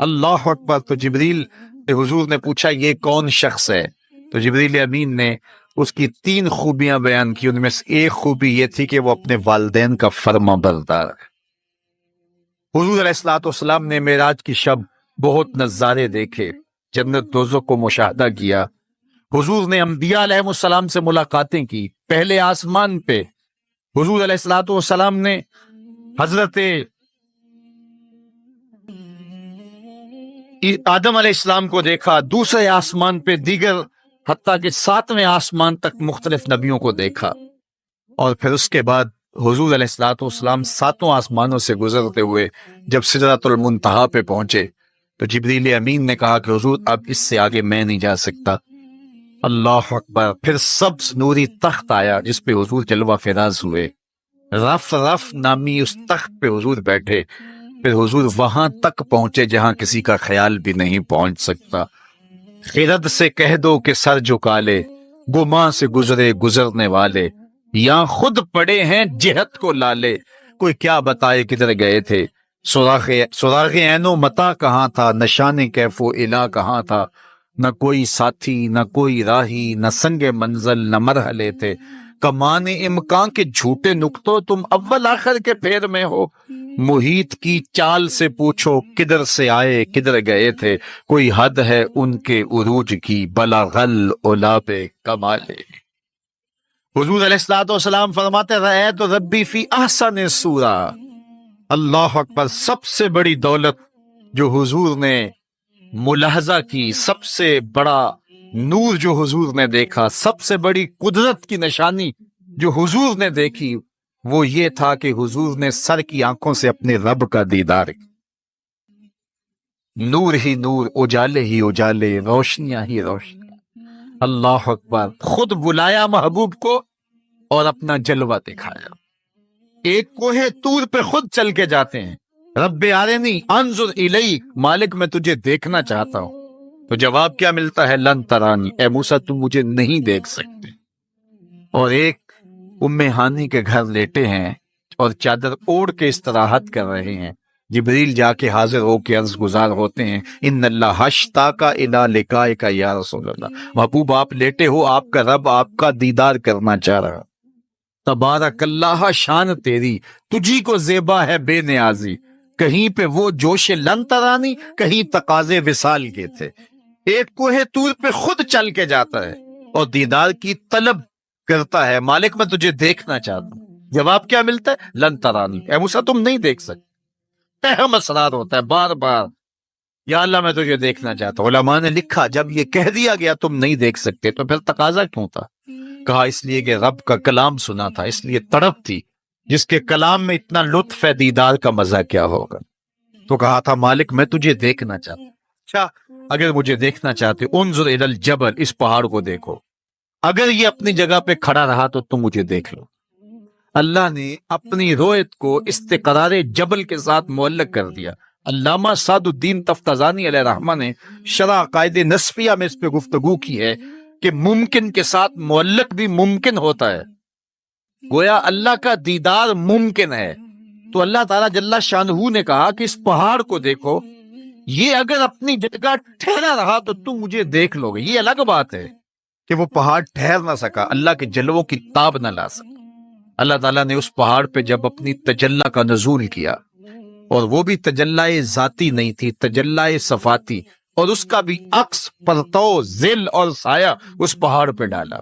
اللہ اکبر۔ تو جبریل سے حضور نے پوچھا یہ کون شخص ہے؟ تو جبریل امین نے اس کی 3 خوبیاں بیان کی، ان میں سے ایک خوبی یہ تھی کہ وہ اپنے والدین کا فرما بردار ہے۔ حضور علیہ الصلوۃ والسلام نے معراج کی شب بہت نظارے دیکھے، جنت دوزخ کو مشاہدہ کیا۔ حضور نے انبیاء علیہ السلام سے ملاقاتیں کی۔ پہلے آسمان پہ حضور علیہ الصلوۃ والسلام نے حضرت آدم علیہ السلام کو دیکھا، دوسرے آسمان پہ دیگر حتیٰ کہ 7ویں آسمان تک مختلف نبیوں کو دیکھا۔ اور پھر اس کے بعد حضور علیہ الصلوۃ والسلام 7 آسمانوں سے گزرتے ہوئے جب سدرۃ المنتہا پہ پہنچے تو جبریل امین نے کہا کہ حضور اب اس سے آگے میں نہیں جا سکتا۔ اللہ اکبر۔ پھر سبز نوری تخت آیا جس پہ حضور جلوہ فراز ہوئے، رف نامی اس تخت پہ حضور بیٹھے۔ پھر حضور وہاں تک پہنچے جہاں کسی کا خیال بھی نہیں پہنچ سکتا۔ خرد سے کہہ دو کہ سر جھکا لے، گماں سے گزرے گزرنے والے، یہاں خود پڑے ہیں جہت کو لالے، کوئی کیا بتائے کدھر گئے تھے، سراغ عین و متا کہاں تھا، نشان کیف و الا کہاں تھا، نہ کوئی ساتھی نہ کوئی راہی، نہ سنگ منزل نہ مرحلے تھے، کمان امکان کے جھوٹے نقطوں تم اول آخر کے پھیر میں ہو، محیط کی چال سے پوچھو کدھر سے آئے کدھر گئے تھے، کوئی حد ہے ان کے عروج کی، بلغل اولا پہ کمالے۔ حضور علیہ الصلوۃ والسلام فرماتے رأیت ربی فی احسن صورہ۔ اللہ اکبر۔ سب سے بڑی دولت جو حضور نے ملاحظہ کی، سب سے بڑا نور جو حضور نے دیکھا، سب سے بڑی قدرت کی نشانی جو حضور نے دیکھی، وہ یہ تھا کہ حضور نے سر کی آنکھوں سے اپنے رب کا دیدار کیا۔ نور ہی نور، اجالے ہی اجالے، روشنیاں ہی روشنیاں۔ اللہ اکبر۔ خود بلایا محبوب کو اور اپنا جلوہ دکھایا۔ ایک کوہ طور پہ خود چل کے جاتے ہیں، رب آرنی انظر الیک، مالک میں تجھے دیکھنا چاہتا ہوں۔ تو جواب کیا ملتا ہے؟ لن ترانی، اے موسیٰ تم مجھے نہیں دیکھ سکتے۔ اور ایک ام ہانی کے گھر لیٹے ہیں اور چادر اوڑھ کے استراحت کر رہے ہیں، جبریل جا کے حاضر ہو کے عرض گزار ہوتے ہیں، ان اللہ اشتاق الی لقائک یا رسول اللہ، محبوب آپ لیٹے ہو، آپ کا رب آپ کا دیدار کرنا چاہ رہا۔ تبارک اللہ، شان تیری، تجھی کو زیبا ہے بے نیازی، کہیں پہ وہ جوش لن ترانی، کہیں تقاضے وصال کے تھے۔ ایک کوہ طور پہ خود چل کے جاتا ہے اور دیدار کی طلب کرتا ہے، مالک میں تجھے دیکھنا چاہتا ہوں۔ جواب کیا ملتا ہے؟ لن ترانی، اے موسیٰ تم نہیں دیکھ سکتے۔ اہم اسرار ہوتا ہے بار بار، یا اللہ میں تجھے دیکھنا چاہتا ہوں۔ علماء نے لکھا جب یہ کہہ دیا گیا تم نہیں دیکھ سکتے تو پھر تقاضا کیوں تھا؟ کہا اس لیے کہ رب کا کلام سنا تھا، اس لیے تڑپ تھی، جس کے کلام میں اتنا لطف ہے دیدار کا مزہ کیا ہوگا۔ تو کہا تھا مالک میں تجھے دیکھنا چاہتا ہوں۔ اچھا اگر مجھے دیکھنا چاہتے انظر الی الجبل، اس پہاڑ کو دیکھو، اگر یہ اپنی جگہ پہ کھڑا رہا تو تم مجھے دیکھ لو۔ اللہ نے اپنی رویت کو استقرار جبل کے ساتھ معلق کر دیا۔ علامہ سعد الدین تفتازانی علیہ رحمہ نے شرح عقائد نصفیہ میں اس پہ گفتگو کی ہے کہ ممکن کے ساتھ معلق بھی ممکن ہوتا ہے، گویا اللہ کا دیدار ممکن ہے۔ تو اللہ تعالیٰ جل شانہ نے کہا کہ اس پہاڑ کو دیکھو، یہ اگر اپنی جگہ ٹھہرا رہا تو تم مجھے دیکھ لو گے۔ یہ الگ بات ہے کہ وہ پہاڑ ٹھہر نہ سکا، اللہ کے جلووں کی تاب نہ لا سکا۔ اللہ تعالیٰ نے اس پہاڑ پہ جب اپنی تجلی کا نزول کیا، اور وہ بھی تجلی ذاتی نہیں تھی، تجلی صفاتی، اور اس کا بھی عکس، پرتو، ظل اور سایہ اس پہاڑ پہ ڈالا،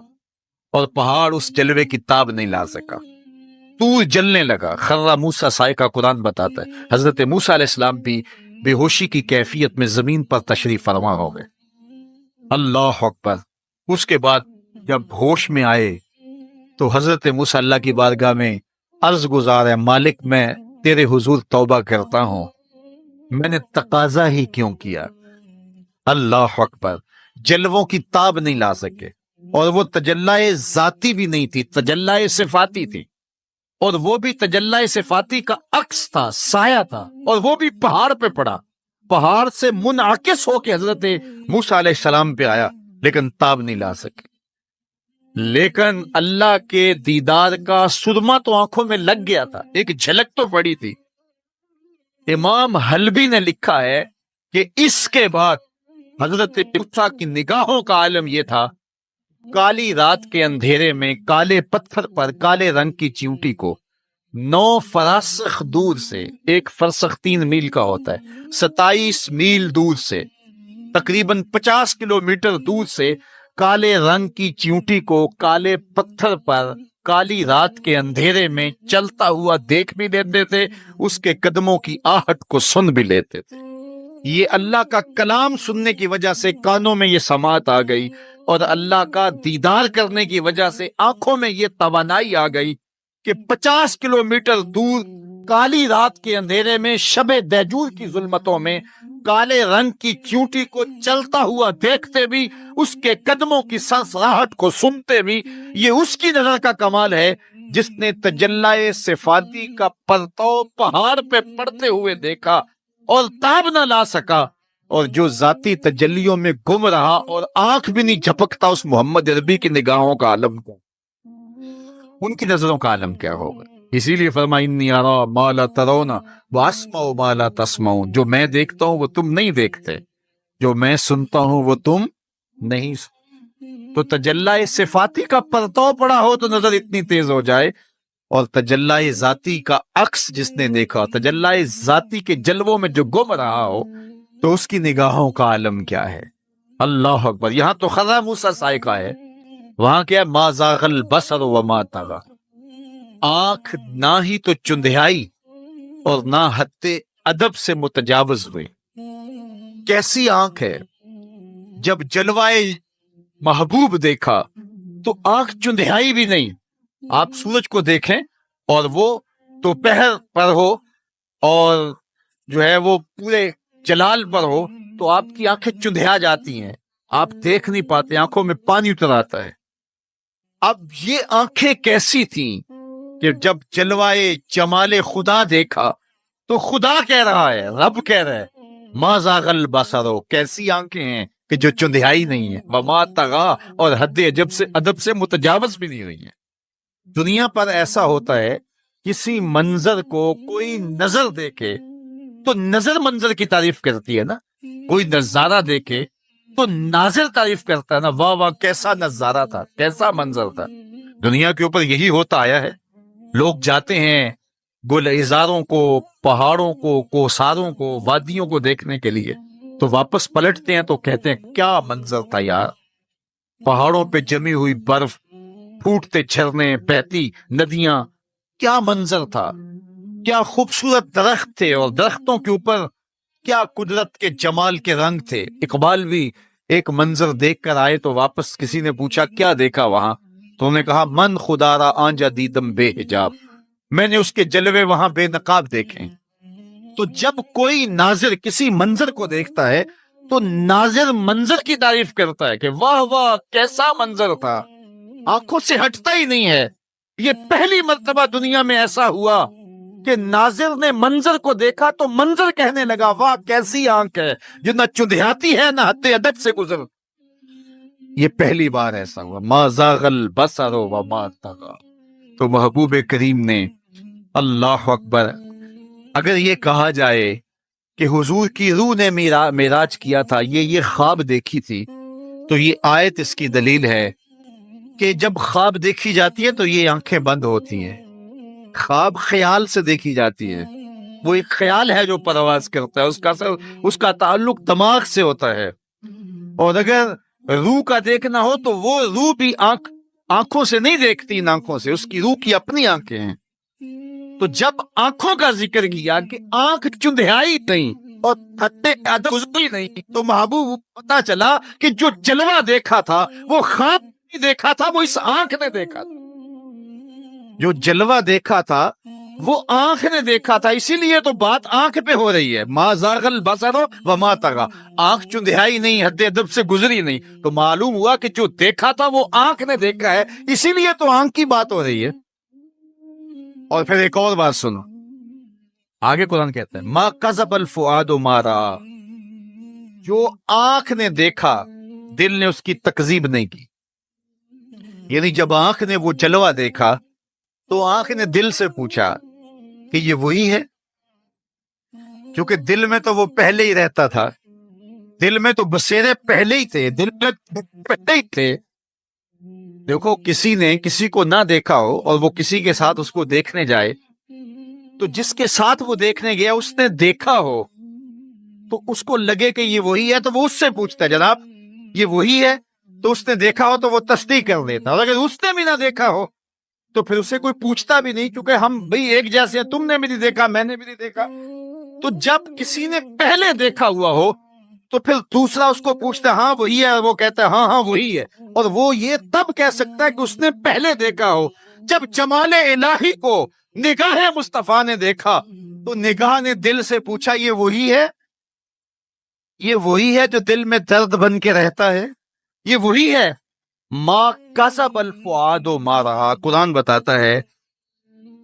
اور پہاڑ اس جلوے کی تاب نہیں لا سکا، طور جلنے لگا، خرا موسیٰ صاعقہ قرآن بتاتا ہے۔ حضرت موسیٰ علیہ السلام بھی بے ہوشی کی کیفیت میں زمین پر تشریف فرما ہو گئے۔ اللہ اکبر۔ اس کے بعد جب ہوش میں آئے تو حضرت موسیٰ اللہ کی بارگاہ میں عرض گزار ہے، مالک میں تیرے حضور توبہ کرتا ہوں، میں نے تقاضا ہی کیوں کیا۔ اللہ اکبر۔ جلووں کی تاب نہیں لا سکے، اور وہ تجلی ذاتی بھی نہیں تھی، تجلی صفاتی تھی، اور وہ بھی تجلی صفاتی کا عکس تھا، سایہ تھا، اور وہ بھی پہاڑ پہ پڑا، پہاڑ سے منعکس ہو کے حضرت موسیٰ علیہ السلام پہ آیا، لیکن تاب نہیں لا سکے۔ لیکن اللہ کے دیدار کا سرما تو آنکھوں میں لگ گیا تھا، ایک جھلک تو پڑی تھی۔ امام حلبی نے لکھا ہے کہ اس کے بعد حضرت موسیٰ کی نگاہوں کا عالم یہ تھا، کالی رات کے اندھیرے میں کالے پتھر پر کالے رنگ کی چیونٹی کو 9 فراسخ دور سے، ایک فرسخ 3 میل کا ہوتا ہے، 27 میل دور سے، تقریباً 50 کلومیٹر دور سے کالے رنگ کی چیونٹی کو کالے پتھر پر کالی رات کے اندھیرے میں چلتا ہوا دیکھ بھی لیتے تھے، اس کے قدموں کی آہٹ کو سن بھی لیتے تھے۔ یہ اللہ کا کلام سننے کی وجہ سے کانوں میں یہ سماعت آ گئی، اور اللہ کا دیدار کرنے کی وجہ سے آنکھوں میں یہ توانائی آ گئی کہ 50 کلومیٹر دور کالی رات کے اندھیرے میں شب دیجور کی ظلمتوں میں کالے رنگ کی چیونٹی کو چلتا ہوا دیکھتے بھی، اس کے قدموں کی سرسراہٹ کو سنتے بھی۔ یہ اس کی نظر کا کمال ہے جس نے تجلی صفاتی کا پرتو پہاڑ پہ پڑتے ہوئے دیکھا اور تاب نہ لا سکا، اور جو ذاتی تجلیوں میں گم رہا اور آنکھ بھی نہیں جھپکتا اس محمد عربی کی نگاہوں کا عالم کو، ان کی نظروں کا عالم کیا ہوگا۔ اسی لیے فرمایا انی اریٰ ما لا ترون واسمع ما لا تسمعون، جو میں دیکھتا ہوں وہ تم نہیں دیکھتے، جو میں سنتا ہوں وہ تم نہیں سنتے۔ تو تجلی صفاتی کا پرتو پڑا ہو تو نظر اتنی تیز ہو جائے، اور تجلی ذاتی کا عکس جس نے دیکھا، تجلی ذاتی کے جلووں میں جو گم رہا ہو، تو اس کی نگاہوں کا عالم کیا ہے۔ اللہ اکبر۔ یہاں تو خرا موسیٰ صاعقہ ہے، وہاں کیا ما زاغ البصر وما طغی، آنکھ نہ ہی تو چندھیائی اور نہ حد ادب سے متجاوز ہوئی۔ کیسی آنکھ ہے، جب جلوائے محبوب دیکھا تو آنکھ چندھیائی بھی نہیں۔ آپ سورج کو دیکھیں اور وہ دوپہر پر ہو اور جو ہے وہ پورے جلال پر ہو تو آپ کی آنکھیں چندھیا جاتی ہیں، آپ دیکھ نہیں پاتے، آنکھوں میں پانی اتر آتا ہے۔ اب یہ آنکھیں کیسی تھیں کہ جب جلوائے جمال خدا دیکھا تو خدا کہہ رہا ہے، رب کہہ رہا ہے ما زاغ البصر، کیسی آنکھیں ہیں کہ جو چندھیائی نہیں ہے، وما طغی، اور حد ادب سے متجاوز بھی نہیں ہوئی ہیں۔ دنیا پر ایسا ہوتا ہے، کسی منظر کو کوئی نظر دیکھے تو نظر منظر کی تعریف کرتی ہے نا، کوئی نظارہ دیکھے تو ناظر تعریف کرتا ہے نا، واہ واہ کیسا نظارہ تھا، کیسا منظر تھا۔ دنیا کے اوپر یہی ہوتا آیا ہے، لوگ جاتے ہیں گلزاروں کو، پہاڑوں کو، کوساروں کو، وادیوں کو دیکھنے کے لیے، تو واپس پلٹتے ہیں تو کہتے ہیں کیا منظر تھا یار، پہاڑوں پہ جمی ہوئی برف، پھوٹتے جھرنے، بہتی ندیاں، کیا منظر تھا، کیا خوبصورت درخت تھے، اور درختوں کے اوپر کیا قدرت کے جمال کے رنگ تھے۔ اقبال بھی ایک منظر دیکھ کر آئے تو واپس کسی نے پوچھا کیا دیکھا وہاں، تو انہوں نے کہا من خدا را آنجا دیدم بے حجاب، میں نے اس کے جلوے وہاں بے نقاب دیکھے۔ تو جب کوئی ناظر کسی منظر کو دیکھتا ہے تو ناظر منظر کی تعریف کرتا ہے کہ واہ واہ کیسا منظر تھا، آنکھوں سے ہٹتا ہی نہیں ہے۔ یہ پہلی مرتبہ دنیا میں ایسا ہوا کہ ناظر نے منظر کو دیکھا تو منظر کہنے لگا واہ کیسی آنکھ ہے جو نہ چندھیاتی ہے نہ حد ادب سے گزر۔ یہ پہلی بار ایسا ہوا، ما زاغ البصر وما طغی۔ تو محبوب کریم نے، اللہ اکبر، اگر یہ کہا جائے کہ حضور کی روح نے معراج کیا تھا، یہ خواب دیکھی تھی، تو یہ آیت اس کی دلیل ہے کہ جب خواب دیکھی جاتی ہے تو یہ آنکھیں بند ہوتی ہیں۔ خواب خیال سے دیکھی جاتی ہے، وہ ایک خیال ہے جو پرواز کرتا ہے، اس کا تعلق دماغ سے ہوتا ہے، اور اگر روح کا دیکھنا ہو تو وہ روح بھی آنکھ آنکھوں سے نہیں دیکھتی، ان آنکھوں سے، اس کی روح کی اپنی آنکھیں ہیں۔ تو جب آنکھوں کا ذکر کیا کہ آنکھ چندھیائی نہیں اور گزری نہیں، تو محبوب پتا چلا کہ جو جلوہ دیکھا تھا وہ خواب نہیں دیکھا تھا، وہ اس آنکھ نے دیکھا تھا۔ جو جلوہ دیکھا تھا وہ آنکھ نے دیکھا تھا، اسی لیے تو بات آنکھ پہ ہو رہی ہے۔ ما زاغ البصر وما طغى، آنکھ چندھیائی نہیں، حد ادب سے گزری نہیں، تو معلوم ہوا کہ جو دیکھا تھا وہ آنکھ نے دیکھا ہے، اسی لیے تو آنکھ کی بات ہو رہی ہے۔ اور پھر ایک اور بات سنو، آگے قرآن کہتا ہے ما کذب الفؤاد ما رأى، جو آنکھ نے دیکھا دل نے اس کی تکذیب نہیں کی۔ یعنی جب آنکھ نے وہ جلوہ دیکھا تو آنکھ نے دل سے پوچھا کہ یہ وہی ہے، کیونکہ دل میں تو وہ پہلے ہی رہتا تھا، دل میں تو بسیرے پہلے ہی تھے، دل میں پہلے ہی تھے۔ دیکھو کسی نے کسی کو نہ دیکھا ہو اور وہ کسی کے ساتھ اس کو دیکھنے جائے، تو جس کے ساتھ وہ دیکھنے گیا اس نے دیکھا ہو تو اس کو لگے کہ یہ وہی ہے، تو وہ اس سے پوچھتا ہے جناب یہ وہی ہے، تو اس نے دیکھا ہو تو وہ تصدیق کر لیتا، اور اگر اس نے بھی نہ دیکھا ہو تو پھر اسے کوئی پوچھتا بھی نہیں، کیونکہ ہم بھئی ایک جیسے ہیں، تم نے بھی نہیں دیکھا میں نے بھی نہیں دیکھا۔ تو جب کسی نے پہلے دیکھا ہوا ہو تو پھر دوسرا اس کو پوچھتا ہے ہاں وہی ہے، اور وہ کہتا ہے ہاں ہاں وہی ہے، اور وہ یہ تب کہہ سکتا ہے کہ اس نے پہلے دیکھا ہو۔ جب جمال الہی کو نگاہ مصطفیٰ نے دیکھا تو نگاہ نے دل سے پوچھا یہ وہی ہے، یہ وہی ہے جو دل میں درد بن کے رہتا ہے، یہ وہی ہے۔ ما کذب الفؤاد ما رأى، قرآن بتاتا ہے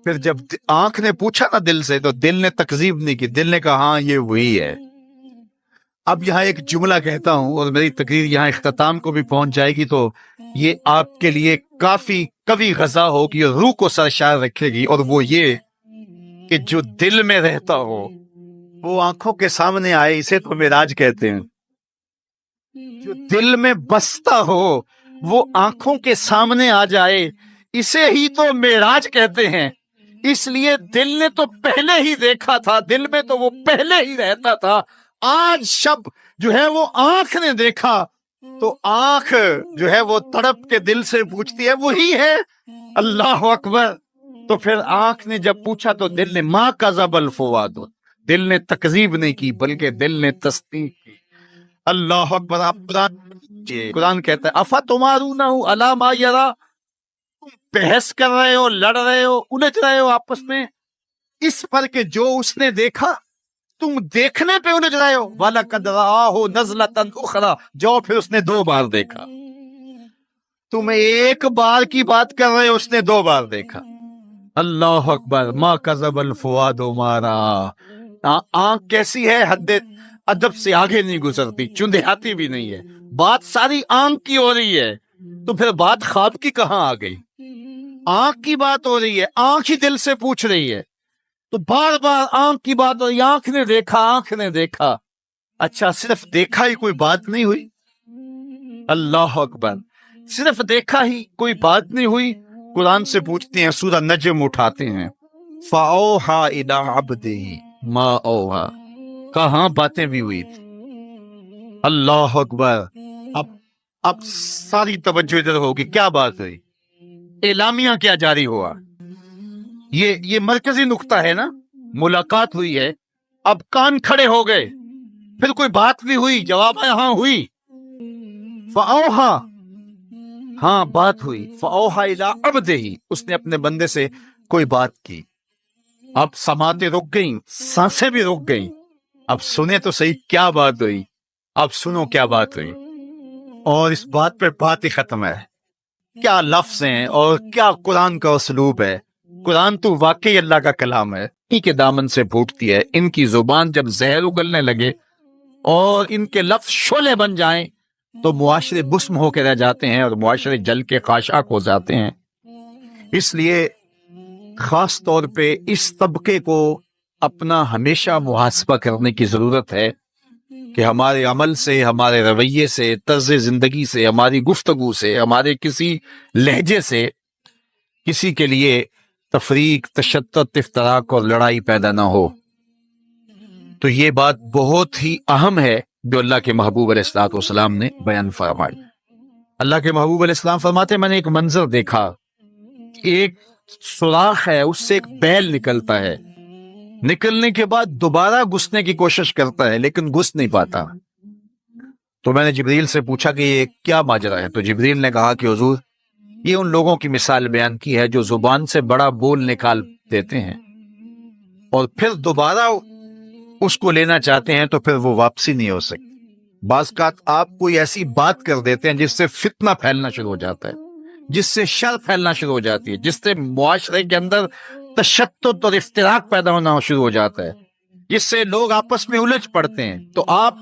پھر جب آنکھ نے پوچھا نا دل سے تو دل نے تکذیب نہیں کی، دل نے کہا ہاں یہ وہی ہے۔ اب یہاں ایک جملہ کہتا ہوں اور میری تقریر یہاں اختتام کو بھی پہنچ جائے گی، تو یہ آپ کے لیے کافی قوی غذا ہوگی اور روح کو سرشار رکھے گی، اور وہ یہ کہ جو دل میں رہتا ہو وہ آنکھوں کے سامنے آئے، اسے تو معراج کہتے ہیں۔ جو دل میں بستا ہو وہ آنکھوں کے سامنے آ جائے، اسے ہی تو معراج کہتے ہیں۔ اس لیے دل نے تو پہلے ہی دیکھا تھا، دل میں تو وہ پہلے ہی رہتا تھا۔ آج شب جو ہے وہ آنکھ نے دیکھا تو آنکھ جو ہے وہ تڑپ کے دل سے پوچھتی ہے وہی ہے۔ اللہ اکبر۔ تو پھر آنکھ نے جب پوچھا تو دل نے ما کذب الفؤاد، دل نے تکذیب نہیں کی بلکہ دل نے تصدیق کی۔ اللہ اکبر۔ آپ قرآن کہتا ہے افتمارونہ علی ما یری، تم بحث کر رہے ہو، لڑ رہے ہو، الجھ رہے ہو آپس میں اس پر کہ جو اس نے دیکھا، تم دیکھنے پہ الجھ رہے ہو۔ وَلَقَدْ رَآهُ نَزْلَةً أُخْرَى، جو پھر اس نے دو بار دیکھا۔ تم ایک بار کی بات کر رہے ہو، اس نے دو بار دیکھا۔ اللہ اکبر۔ ما کذب الفؤاد ما رأى، آنکھ کیسی ہے، حد ادب سے آگے نہیں گزرتی، چندھیاتی بھی نہیں ہے، بات ساری آنکھ کی ہو رہی ہے، تو پھر بات خواب کی کہاں آ گئی؟ آنکھ کی بات ہو رہی ہے، آنکھ ہی دل سے پوچھ رہی ہے، تو بار بار آنکھ کی بات ہو رہی ہے، آنکھ نے دیکھا، آنکھ نے دیکھا۔ اچھا صرف دیکھا ہی کوئی بات نہیں ہوئی؟ اللہ اکبر۔ صرف دیکھا ہی کوئی بات نہیں ہوئی؟ قرآن سے پوچھتے ہیں، سورہ نجم اٹھاتے ہیں، فَأَوْحَىٰ إِلَىٰ عَبْدِهِ مَا أَوْحَىٰ، کہاں باتیں بھی ہوئی تھی۔ اللہ اکبر۔ اب ساری توجہ ادھر ہوگی، کیا بات ہوئی، اعلامیہ کیا جاری ہوا، یہ مرکزی نقطہ ہے نا، ملاقات ہوئی ہے، اب کان کھڑے ہو گئے، پھر کوئی بات بھی ہوئی، جواب ہے ہاں ہوئی۔ فَأَوْحَىٰ، ہاں بات ہوئی، فَأَوْحَىٰ إِلَىٰ عَبْدِهِ، اس نے اپنے بندے سے کوئی بات کی۔ اب سماعتیں رک گئیں، سانسیں بھی رک گئیں، اب سنیں تو صحیح کیا بات ہوئی، اب سنو کیا بات ہوئی۔ اور اس بات پہ بات ہی ختم ہے۔ کیا لفظ ہیں اور کیا قرآن کا اسلوب ہے۔ قرآن تو واقعی اللہ کا کلام ہے، انہی کے دامن سے پھوٹتی ہے۔ ان کی زبان جب زہر اگلنے لگے اور ان کے لفظ شعلے بن جائیں تو معاشرے بسم ہو کے رہ جاتے ہیں اور معاشرے جل کے خاشاک ہو جاتے ہیں۔ اس لیے خاص طور پہ اس طبقے کو اپنا ہمیشہ محاسبہ کرنے کی ضرورت ہے کہ ہمارے عمل سے، ہمارے رویے سے، طرز زندگی سے، ہماری گفتگو سے، ہمارے کسی لہجے سے کسی کے لیے تفریق، تشتت، افتراق اور لڑائی پیدا نہ ہو۔ تو یہ بات بہت ہی اہم ہے جو اللہ کے محبوب علیہ الصلوۃ والسلام نے بیان فرمائی۔ اللہ کے محبوب علیہ السلام فرماتے ہیں میں نے ایک منظر دیکھا، ایک سوراخ ہے، اس سے ایک بیل نکلتا ہے، نکلنے کے بعد دوبارہ گھسنے کی کوشش کرتا ہے لیکن گھس نہیں پاتا۔ تو میں نے جبریل سے پوچھا کہ یہ کیا ماجرا ہے؟ تو جبریل نے کہا کہ حضور یہ ان لوگوں کی مثال بیان کی ہے جو زبان سے بڑا بول نکال دیتے ہیں اور پھر دوبارہ اس کو لینا چاہتے ہیں تو پھر وہ واپسی نہیں ہو سکتی۔ بعض اوقات آپ کوئی ایسی بات کر دیتے ہیں جس سے فتنہ پھیلنا شروع ہو جاتا ہے، جس سے شر پھیلنا شروع ہو جاتی ہے، جس سے معاشرے کے اندر تشدد اور افتراق پیدا ہونا شروع ہو جاتا ہے، جس سے لوگ آپس میں الجھ پڑتے ہیں۔ تو آپ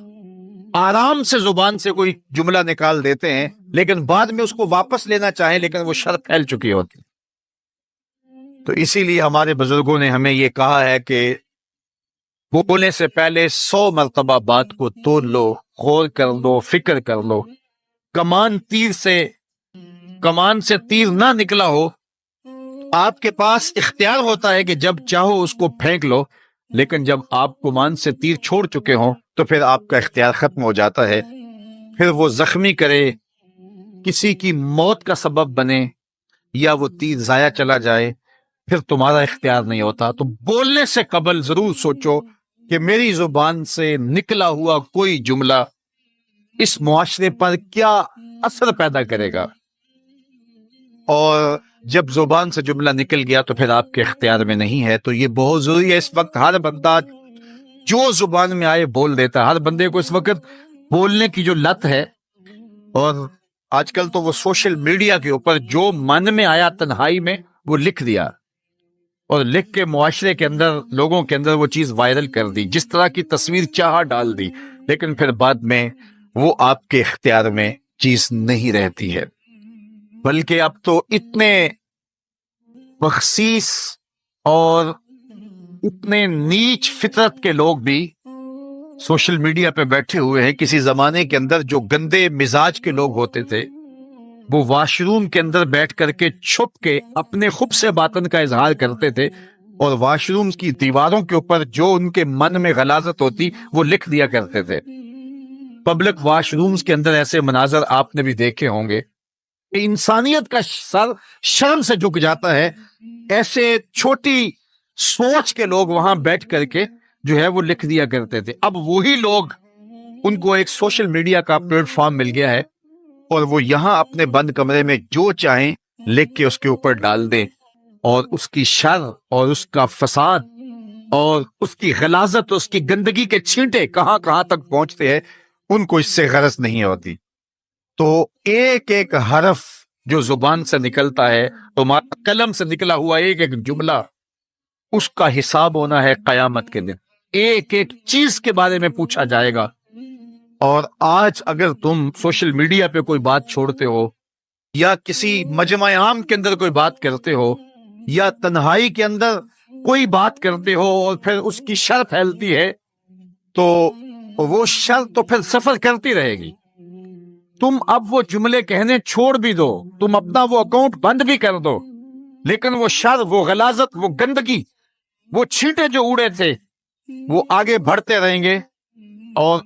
آرام سے زبان سے کوئی جملہ نکال دیتے ہیں لیکن بعد میں اس کو واپس لینا چاہیں لیکن وہ شر پھیل چکی ہوتی۔ تو اسی لیے ہمارے بزرگوں نے ہمیں یہ کہا ہے کہ بولنے سے پہلے 100 مرتبہ بات کو تول لو، غور کر لو، فکر کر لو۔ کمان سے تیر نہ نکلا ہو، آپ کے پاس اختیار ہوتا ہے کہ جب چاہو اس کو پھینک لو، لیکن جب آپ کمان سے تیر چھوڑ چکے ہوں تو پھر آپ کا اختیار ختم ہو جاتا ہے، پھر وہ زخمی کرے، کسی کی موت کا سبب بنے یا وہ تیر ضائع چلا جائے، پھر تمہارا اختیار نہیں ہوتا۔ تو بولنے سے قبل ضرور سوچو کہ میری زبان سے نکلا ہوا کوئی جملہ اس معاشرے پر کیا اثر پیدا کرے گا، اور جب زبان سے جملہ نکل گیا تو پھر آپ کے اختیار میں نہیں ہے۔ تو یہ بہت ضروری ہے۔ اس وقت ہر بندہ جو زبان میں آئے بول دیتا ہے، ہر بندے کو اس وقت بولنے کی جو لت ہے، اور آج کل تو وہ سوشل میڈیا کے اوپر جو من میں آیا تنہائی میں وہ لکھ دیا اور لکھ کے معاشرے کے اندر لوگوں کے اندر وہ چیز وائرل کر دی، جس طرح کی تصویر چاہا ڈال دی، لیکن پھر بعد میں وہ آپ کے اختیار میں چیز نہیں رہتی ہے۔ بلکہ اب تو اتنے بخسیس اور اتنے نیچ فطرت کے لوگ بھی سوشل میڈیا پہ بیٹھے ہوئے ہیں۔ کسی زمانے کے اندر جو گندے مزاج کے لوگ ہوتے تھے وہ واش روم کے اندر بیٹھ کر کے چھپ کے اپنے خبث باطن کا اظہار کرتے تھے، اور واش روم کی دیواروں کے اوپر جو ان کے من میں غلاظت ہوتی وہ لکھ دیا کرتے تھے۔ پبلک واش رومز کے اندر ایسے مناظر آپ نے بھی دیکھے ہوں گے کہ انسانیت کا سر شرم سے جھک جاتا ہے۔ ایسے چھوٹی سوچ کے لوگ وہاں بیٹھ کر کے جو ہے وہ لکھ دیا کرتے تھے۔ اب وہی لوگ، ان کو ایک سوشل میڈیا کا پلیٹ فارم مل گیا ہے اور وہ یہاں اپنے بند کمرے میں جو چاہیں لکھ کے اس کے اوپر ڈال دیں، اور اس کی شر اور اس کا فساد اور اس کی غلاظت، اس کی گندگی کے چھینٹے کہاں کہاں تک پہنچتے ہیں، ان کو اس سے غرض نہیں ہوتی۔ تو ایک ایک حرف جو زبان سے نکلتا ہے، تمہارا قلم سے نکلا ہوا ایک ایک جملہ، اس کا حساب ہونا ہے قیامت کے دن۔ ایک ایک چیز کے بارے میں پوچھا جائے گا۔ اور آج اگر تم سوشل میڈیا پہ کوئی بات چھوڑتے ہو، یا کسی مجمع عام کے اندر کوئی بات کرتے ہو، یا تنہائی کے اندر کوئی بات کرتے ہو اور پھر اس کی شر پھیلتی ہے، تو وہ شر تو پھر سفر کرتی رہے گی۔ تم اب وہ جملے کہنے چھوڑ بھی دو، تم اپنا وہ اکاؤنٹ بند بھی کر دو، لیکن وہ شر، وہ غلاظت، وہ گندگی، وہ چھینٹے جو اڑے تھے وہ آگے بڑھتے رہیں گے، اور